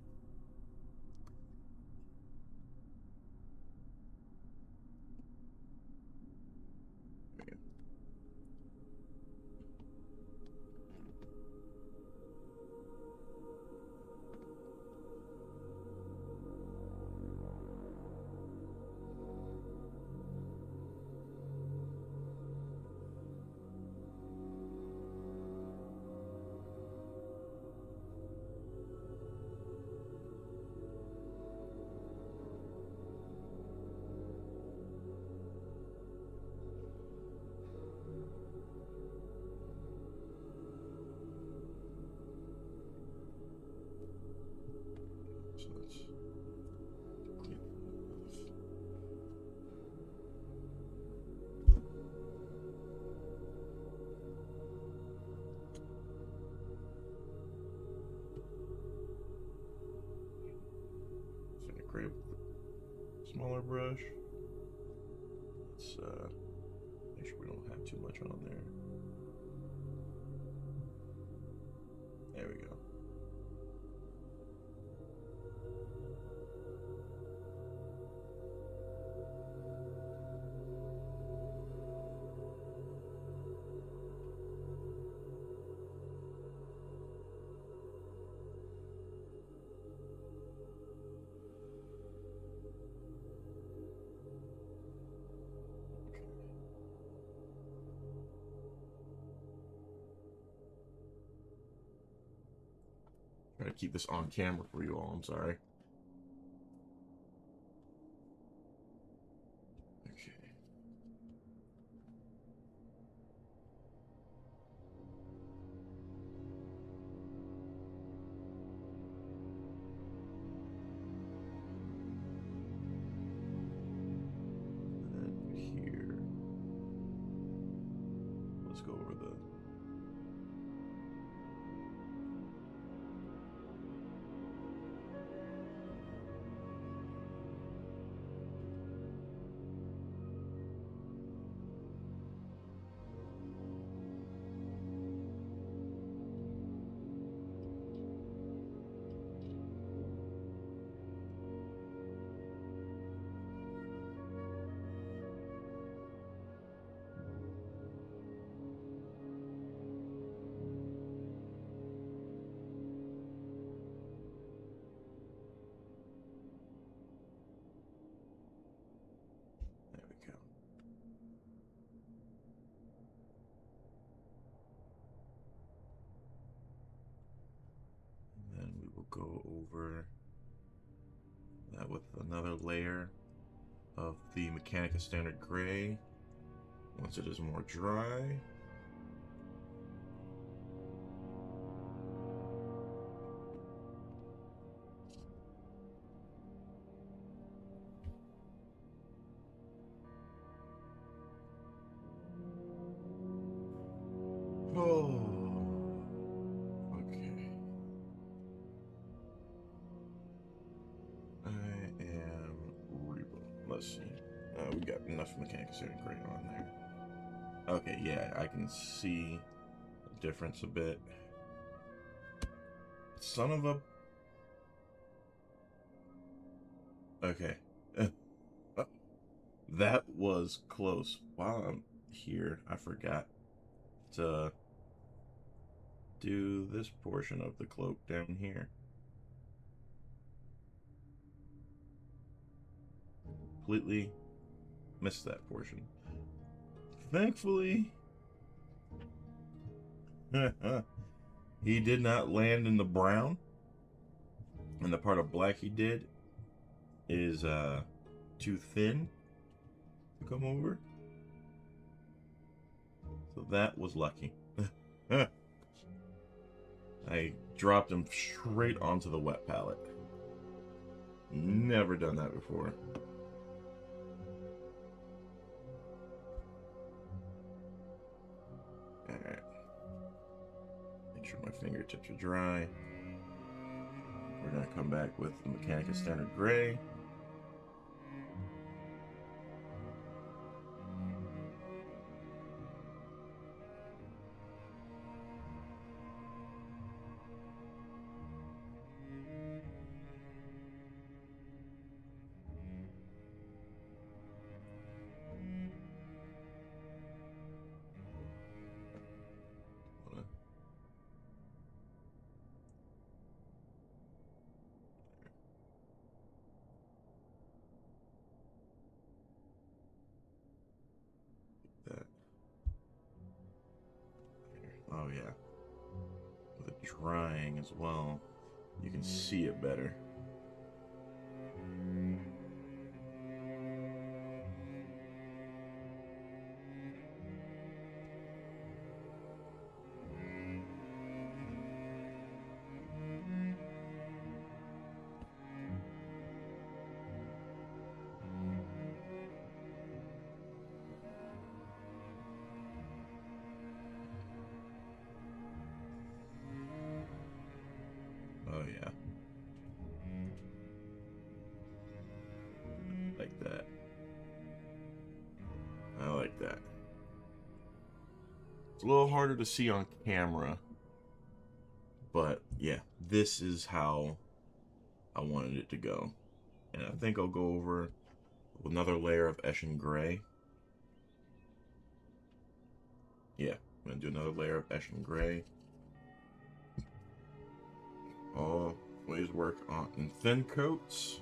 So that's clean. So I'm gonna grab the smaller brush. Let's make sure we don't have too much on there. There we go. Try to keep this on camera for you all, I'm sorry. Okay. And then here, let's go over the go over that with another layer of the Mechanica Standard Gray once it is more dry. Oh. Let's see. We got enough Mechanical Standard Gray on there. Okay, yeah, I can see the difference a bit. Son of a Okay. That was close. While I'm here, I forgot to do this portion of the cloak down here. Completely missed that portion. Thankfully, he did not land in the brown. And the part of black he did is too thin to come over. So that was lucky. I dropped him straight onto the wet palette. Never done that before. Alright. Make sure my fingertips are dry. We're going to come back with the Mechanica Standard Gray. That. Oh yeah. With it drying as well, you can see it better. Oh yeah. Like that. I like that. It's a little harder to see on camera, but yeah, this is how I wanted it to go. And I think I'll go over with another layer of Eshin Gray. Yeah, I'm going to do another layer of Eshin Gray. Always work on in thin coats.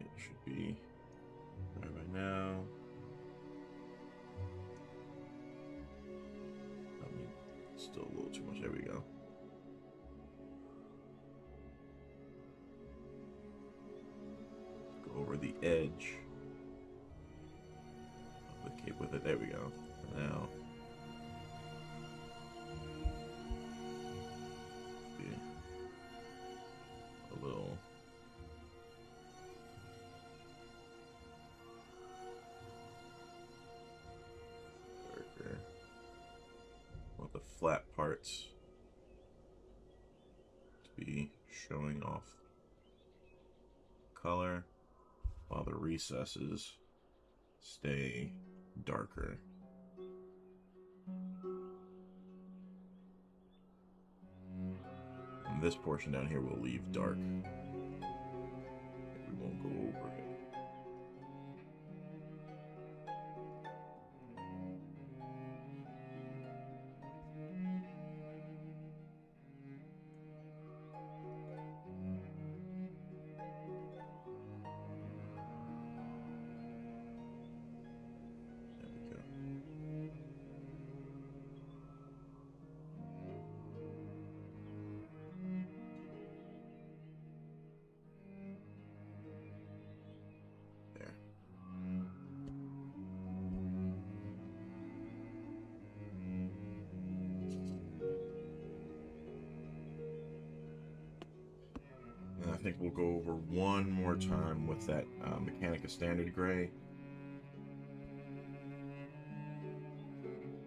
It should be right by now. I mean, still a little too much. There we go. Go over the edge of the cape with it. There we go. Now, a little. Darker. Want the flat parts to be showing off color, while the recesses stay darker. And this portion down here will leave dark. We won't go over it. I think we'll go over one more time with that Mechanica Standard Gray.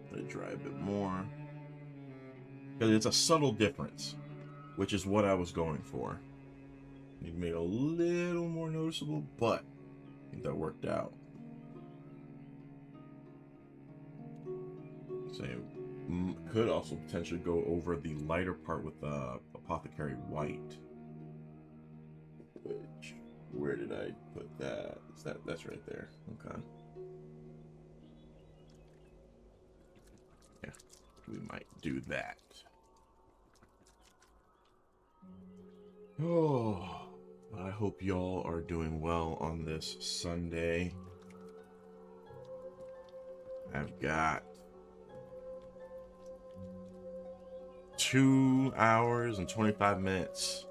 Let it dry a bit more. Because it's a subtle difference, which is what I was going for. It made it a little more noticeable, but I think that worked out. Say could also potentially go over the lighter part with Apothecary White. Which, where did I put that? That's right there. Okay. Yeah, we might do that. Oh, I hope y'all are doing well on this Sunday. I've got 2 hours and 25 minutes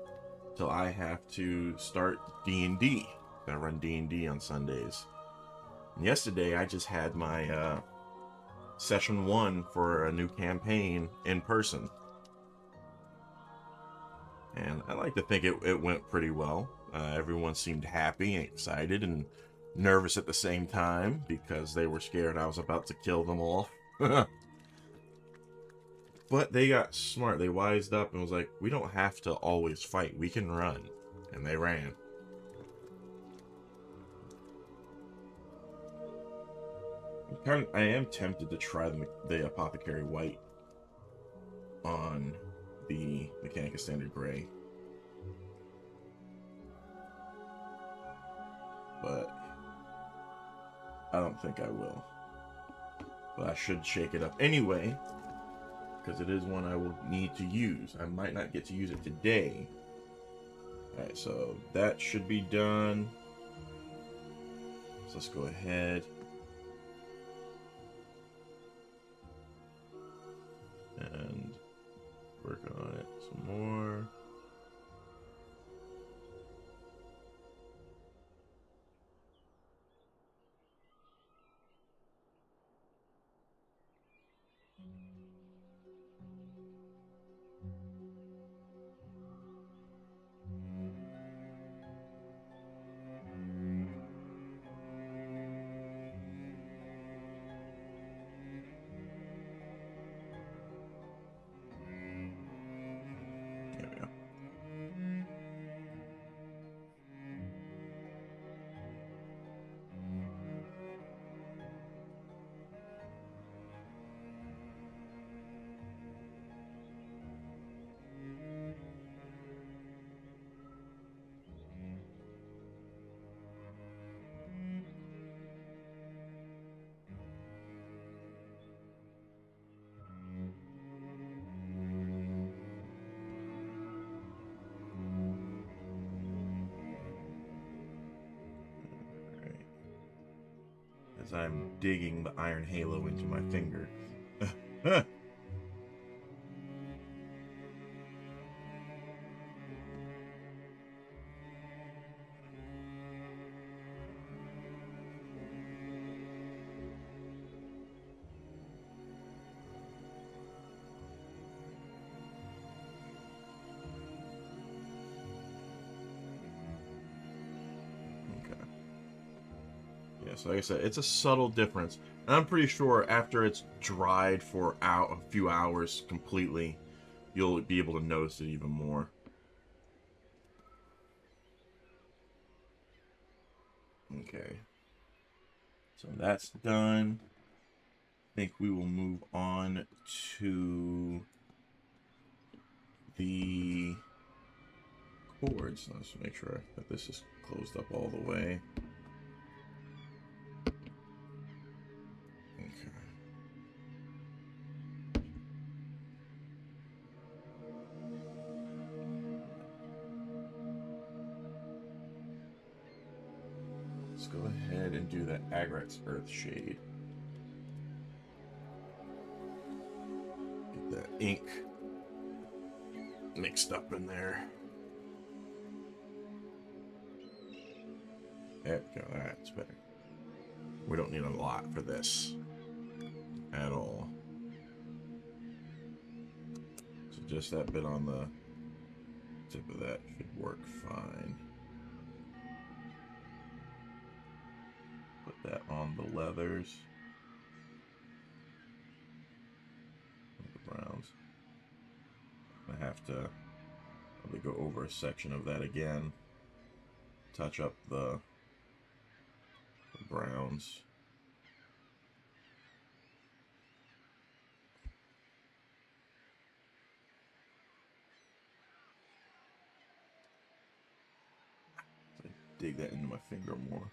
till I have to start D&D. I run D&D on Sundays. And yesterday I just had my session 1 for a new campaign in person. And I like to think it went pretty well. Everyone seemed happy and excited and nervous at the same time because they were scared I was about to kill them off. But they got smart. They wised up and was like, we don't have to always fight. We can run. And they ran. I am tempted to try the Apothecary White on the Mechanica Standard Gray. But I don't think I will. But I should shake it up anyway, because it is one I will need to use. I might not get to use it today. Alright, so that should be done. So let's go ahead and work on it some more. As I'm digging the iron halo into my finger. So like I said, it's a subtle difference. And I'm pretty sure after it's dried for a few hours completely, you'll be able to notice it even more. Okay. So that's done. I think we will move on to the chords. Let's make sure that this is closed up all the way. Let's go ahead and do that Agrat's Earthshade. Get that ink mixed up in there. There we go, that's better. We don't need a lot for this at all. So just that bit on the tip of that should work fine. Put that on the leathers. The browns. I have to probably go over a section of that again. Touch up the browns. dig that into my finger more.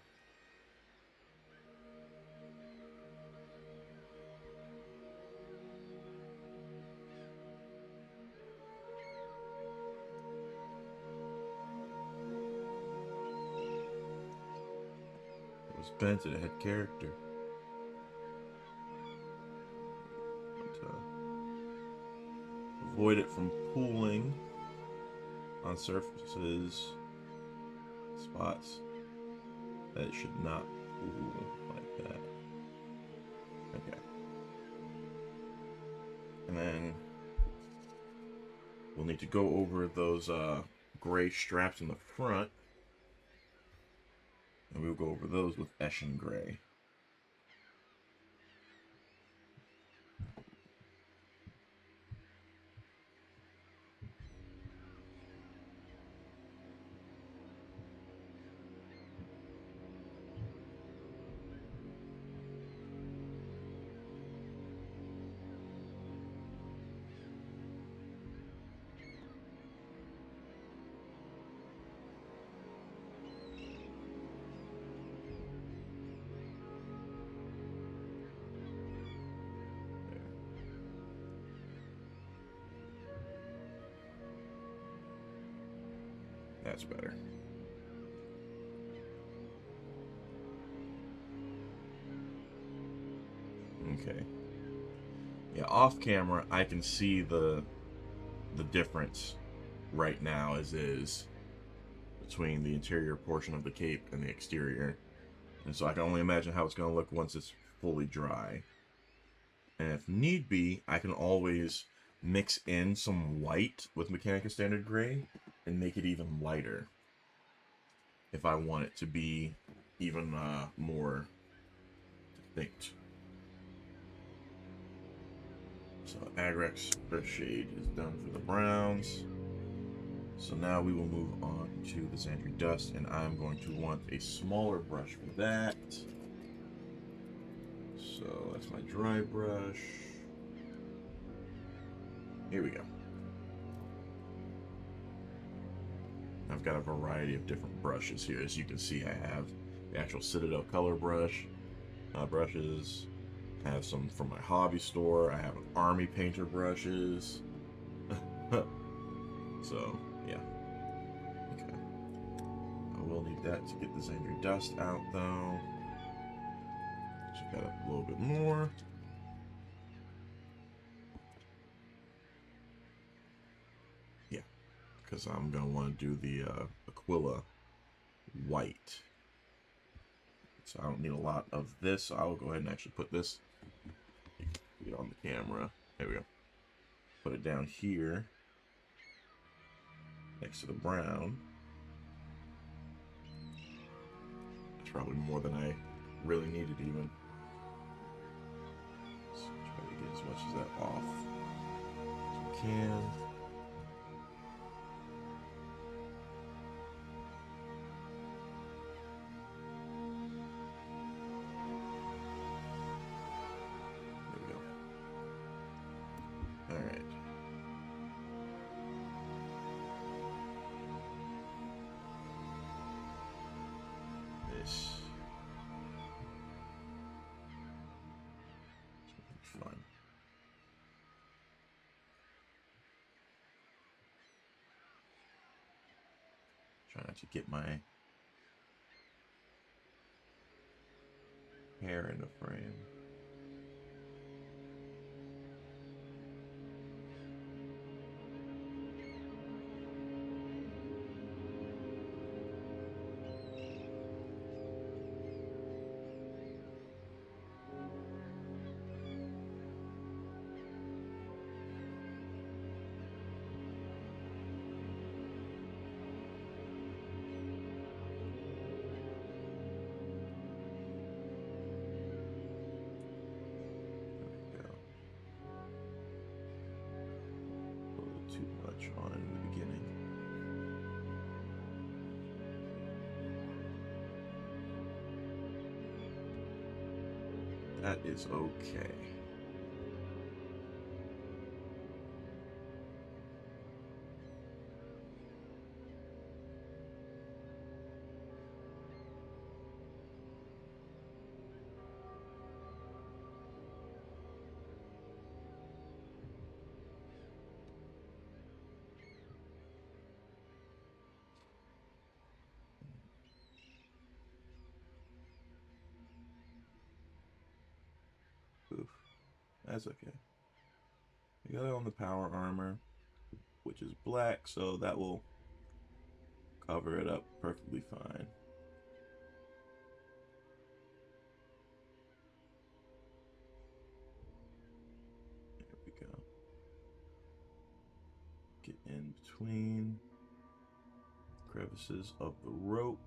It was bent, it had character. But, avoid it from pooling on surfaces, spots that it should not pool like that. Okay. And then we'll need to go over those gray straps in the front. And we'll go over those with Eshin Gray. That's better. Okay. Yeah, off camera, I can see the difference right now as is between the interior portion of the cape and the exterior. And so I can only imagine how it's going to look once it's fully dry. And if need be, I can always mix in some white with Mechanica Standard Gray and make it even lighter if I want it to be even more distinct. So Agrex shade is done for the browns. So now we will move on to the Xandri Dust, and I'm going to want a smaller brush for that. So that's my dry brush. Here we go. I've got a variety of different brushes here. As you can see, I have the actual Citadel color brush brushes. I have some from my hobby store. I have army painter brushes. So, yeah. Okay. I will need that to get the Xandri Dust out, though. Check that up a little bit more. Yeah, because I'm going to want to do the Aquila white. So I don't need a lot of this, so I will go ahead and actually put this on the camera. There we go. Put it down here next to the brown. That's probably more than I really needed even. So try to get as much of that off as we can. There we go. All right. This is fun. Try not to get my hair in the frame. Too much on in the beginning. That is okay. That's okay. I got it on the power armor, which is black, so that will cover it up perfectly fine. There we go. Get in between crevices of the rope.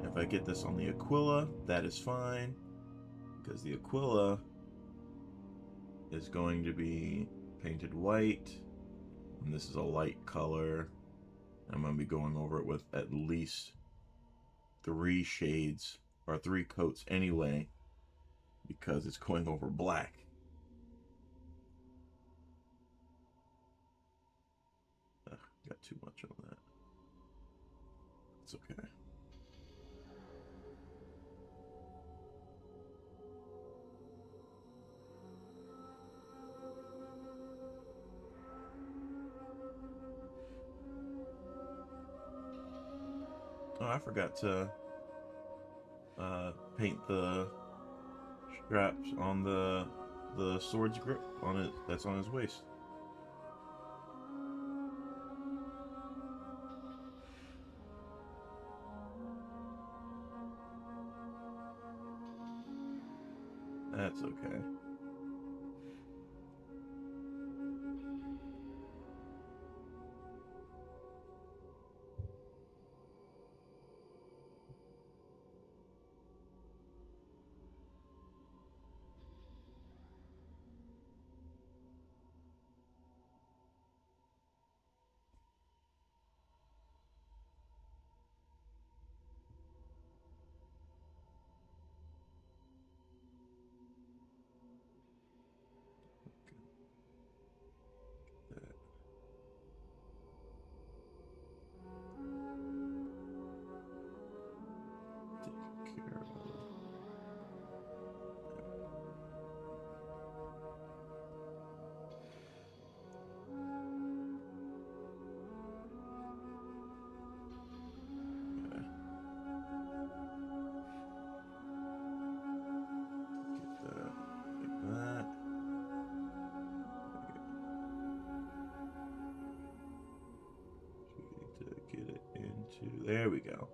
If I get this on the Aquila, that is fine, because the Aquila is going to be painted white, and this is a light color. I'm going to be going over it with at least 3 shades, or 3 coats anyway, because it's going over black. Ugh, got too much on that. It's okay. Oh, I forgot to paint the straps on the sword's grip on it. That's on his waist. That's okay. Taken care of. Okay. Get that like that. So we need to get it into. There we go.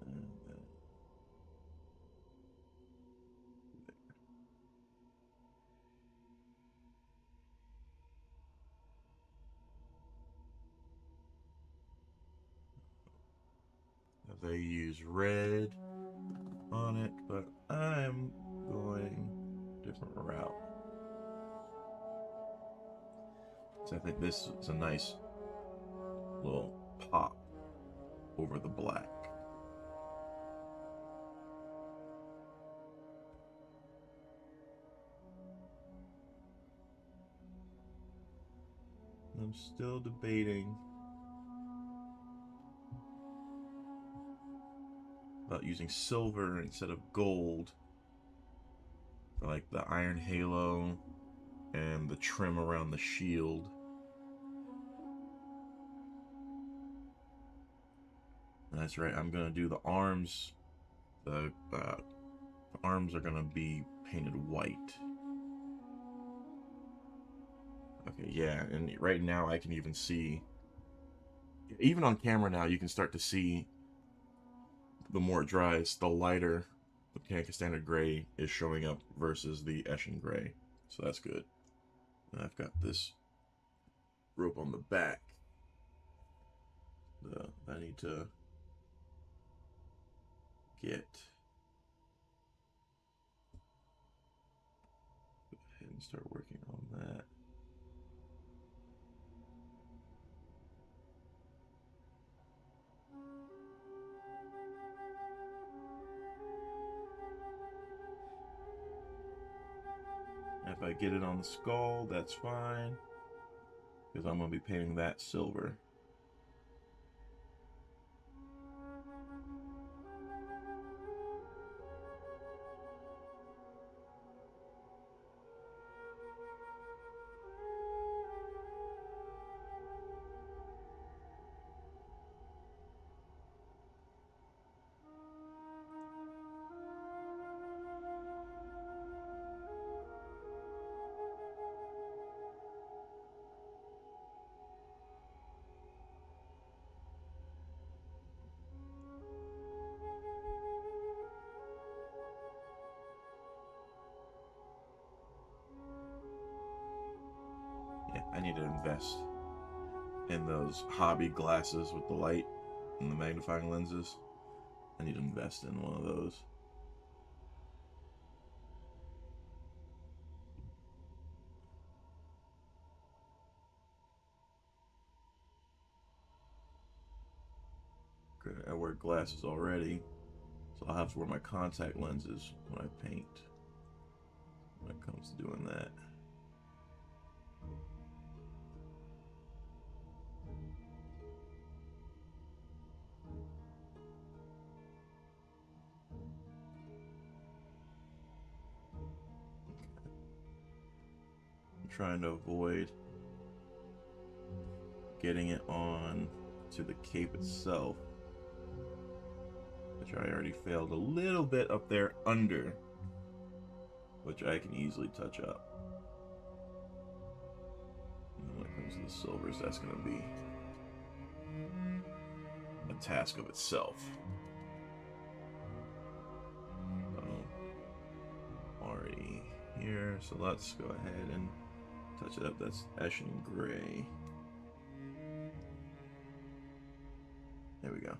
And then they use red on it, but I'm going a different route. So I think this is a nice little pop over the black. I'm still debating about using silver instead of gold for like the iron halo and the trim around the shield. That's right, I'm gonna do the arms. The arms are gonna be painted white. Okay, yeah, and right now I can even see, even on camera now, you can start to see the more it dries, the lighter the Mechanica Standard Gray is showing up versus the Eshin Gray. So that's good. And I've got this rope on the back. I need to get. Go ahead and start working on that. If I get it on the skull, that's fine, because I'm going to be painting that silver. Yeah, I need to invest in those hobby glasses with the light and the magnifying lenses. I need to invest in one of those. Good. I wear glasses already, so I'll have to wear my contact lenses when I paint. When it comes to doing that. I'm trying to avoid getting it on to the cape itself, which I already failed a little bit up there under, which I can easily touch up. And when it comes to the silvers, that's going to be a task of itself. So, already here, so let's go ahead and touch it up. That's Ashen Gray. There we go.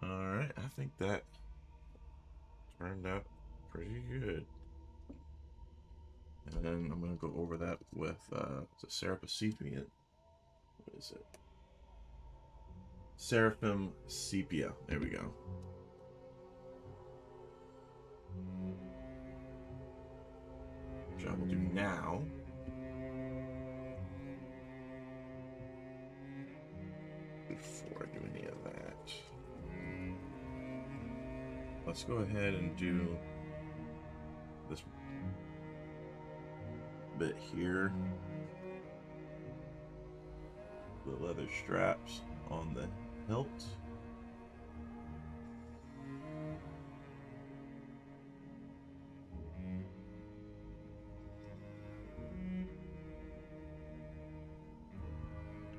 Alright, I think that turned out pretty good. And then I'm going to go over that with the Seraphim. What is it? Seraphim Sepia. There we go. Which I will do now. Before I do any of that. Let's go ahead and do this bit here. The leather straps on the hilt.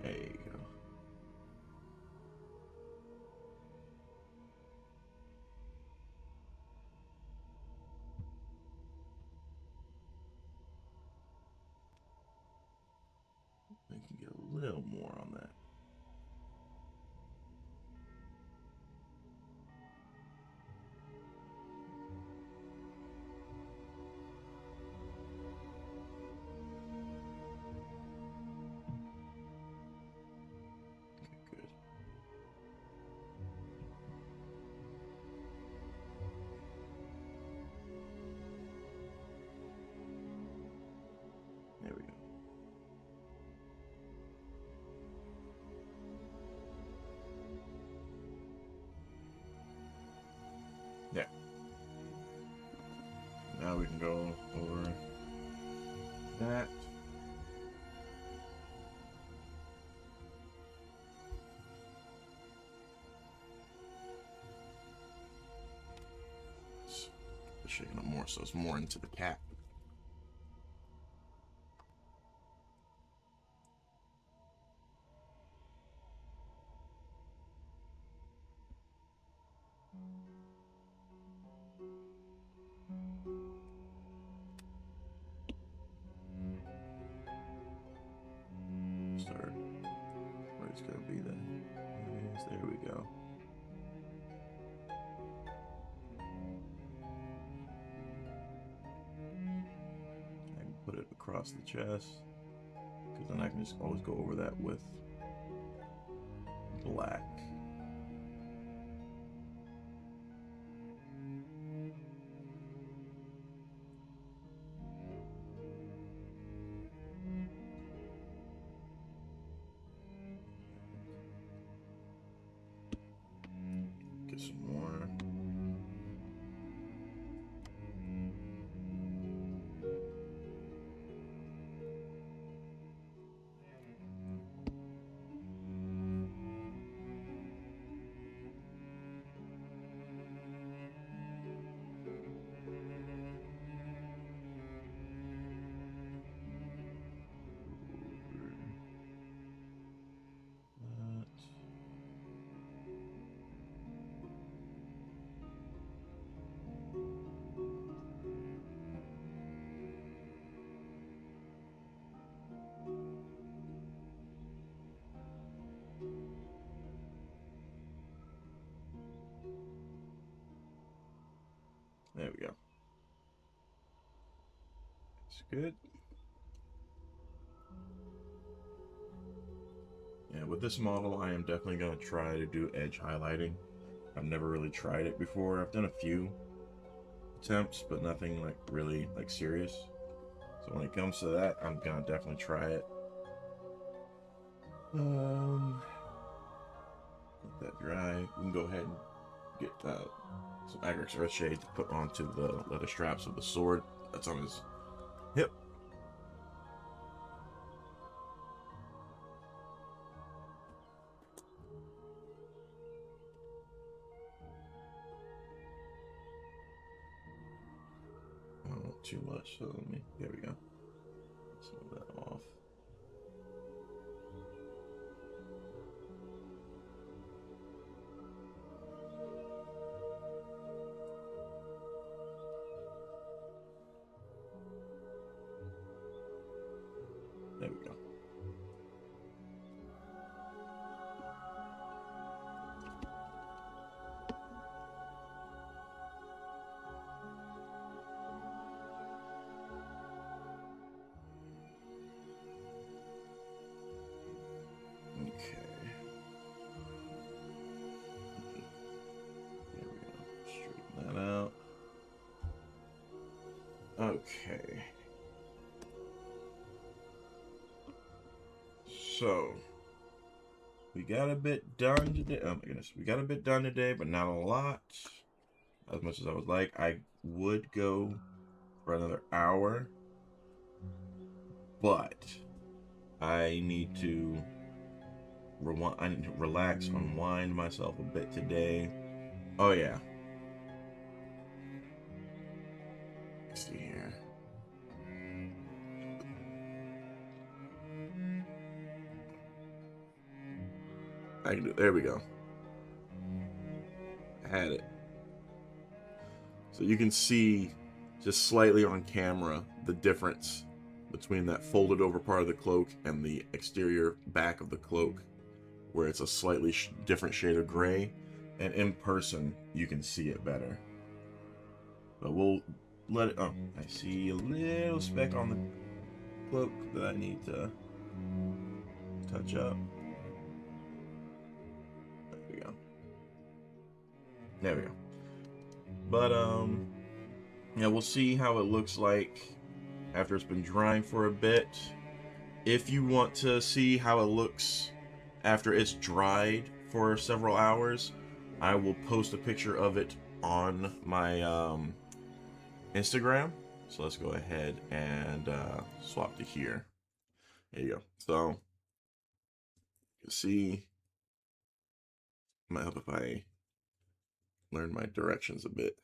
There you go. I can get a little more on that. Okay, good. There we go. There. Now we can go over that. Shaking it more so it's more into the cap. Start where it's gonna be then. Yes, there we go. I can put it across the chest, because then I can just always go over that with black. good. Yeah, with this model, I am definitely going to try to do edge highlighting. I've never really tried it before. I've done a few attempts, but nothing like really like serious. So when it comes to that, I'm gonna definitely try it. Let that dry. We can go ahead and get some Agric Earth Shade to put onto the leather straps of the sword that's on his hip. I don't want too much, so let me. There we go. Some of that off. There we go. Okay. There we go. Straighten that out. Okay. So we got a bit done today. Oh my goodness, we got a bit done today, but not a lot. As much as I would like, I would go for another hour, but I need to relax, unwind myself a bit today. Oh yeah. Let's see here. I can do. There we go. I had it. So you can see just slightly on camera the difference between that folded over part of the cloak and the exterior back of the cloak, where it's a slightly different shade of gray, and in person you can see it better. But we'll let it. Oh, I see a little speck on the cloak that I need to touch up. There we go. There we go. But yeah, we'll see how it looks like after it's been drying for a bit. If you want to see how it looks after it's dried for several hours, I will post a picture of it on my Instagram. So let's go ahead and swap to here. There you go. So you can see, it might help if I learn my directions a bit.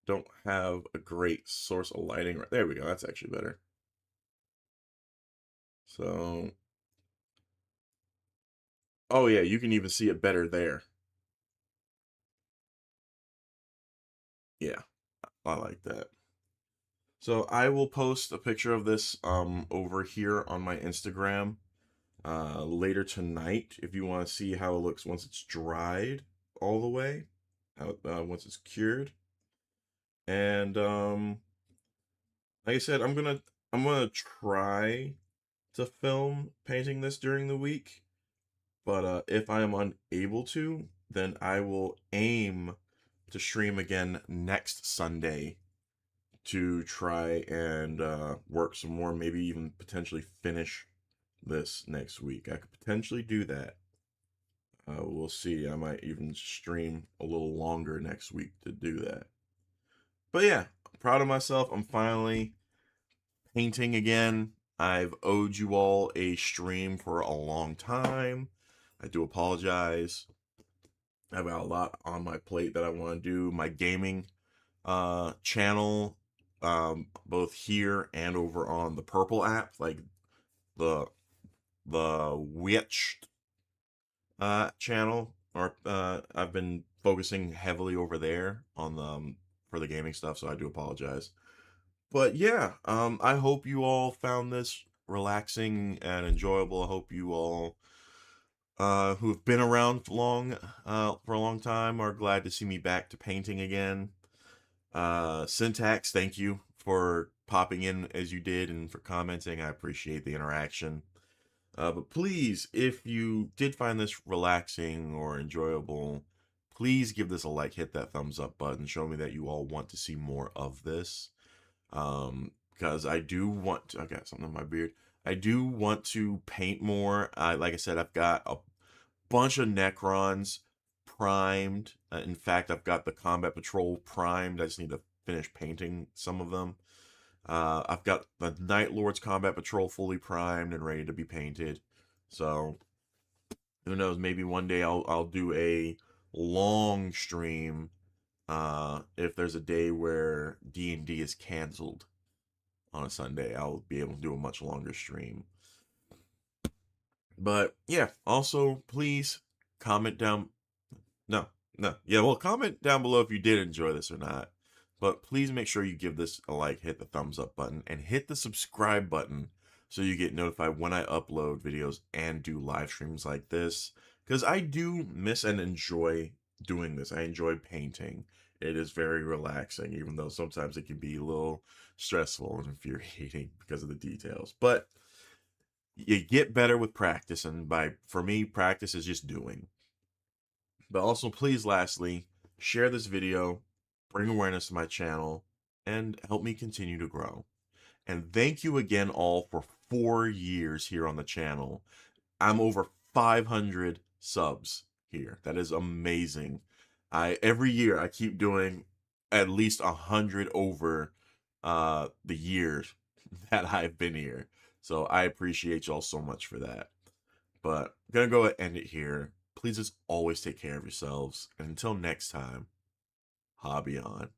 Don't have a great source of lighting. Right there we go. That's actually better. So, oh yeah, you can even see it better there. Yeah, I like that. So I will post a picture of this over here on my Instagram later tonight if you want to see how it looks once it's dried all the way, once it's cured. And like I said, I'm gonna try to film painting this during the week, but if I am unable to, then I will aim to stream again next Sunday to try and work some more, maybe even potentially finish this next week. I could potentially do that. We'll see. I might even stream a little longer next week to do that. But yeah, I'm proud of myself. I'm finally painting again. I've owed you all a stream for a long time. I do apologize. I've got a lot on my plate that I want to do. My gaming channel, both here and over on the Purple app, like the Witch channel, or I've been focusing heavily over there on the for the gaming stuff, so I do apologize. But yeah, I hope you all found this relaxing and enjoyable. I hope you all who have been around for a long time are glad to see me back to painting again. Syntax, thank you for popping in as you did and for commenting. I appreciate the interaction. But please, if you did find this relaxing or enjoyable, please give this a like, hit that thumbs up button, show me that you all want to see more of this. Because I do want to, I got something in my beard. I do want to paint more. Like I said, I've got a bunch of Necrons primed. In fact, I've got the Combat Patrol primed. I just need to finish painting some of them. I've got the Night Lord's Combat Patrol fully primed and ready to be painted. So who knows? Maybe one day I'll do a long stream. If there's a day where D&D is canceled on a Sunday, I'll be able to do a much longer stream. But yeah, also please comment down. No, yeah, well, comment down below if you did enjoy this or not. But please make sure you give this a like, hit the thumbs up button, and hit the subscribe button so you get notified when I upload videos and do live streams like this. Because I do miss and enjoy doing this. I enjoy painting. It is very relaxing, even though sometimes it can be a little stressful and infuriating because of the details. But you get better with practice, and for me, practice is just doing. But also, please, lastly, share this video, bring awareness to my channel, and help me continue to grow. And thank you again all for 4 years here on the channel. I'm over 500 subs here. That is amazing. Every year I keep doing at least 100 over the years that I've been here. So I appreciate y'all so much for that. But I'm gonna go ahead and end it here. Please just always take care of yourselves. And until next time, hobby on.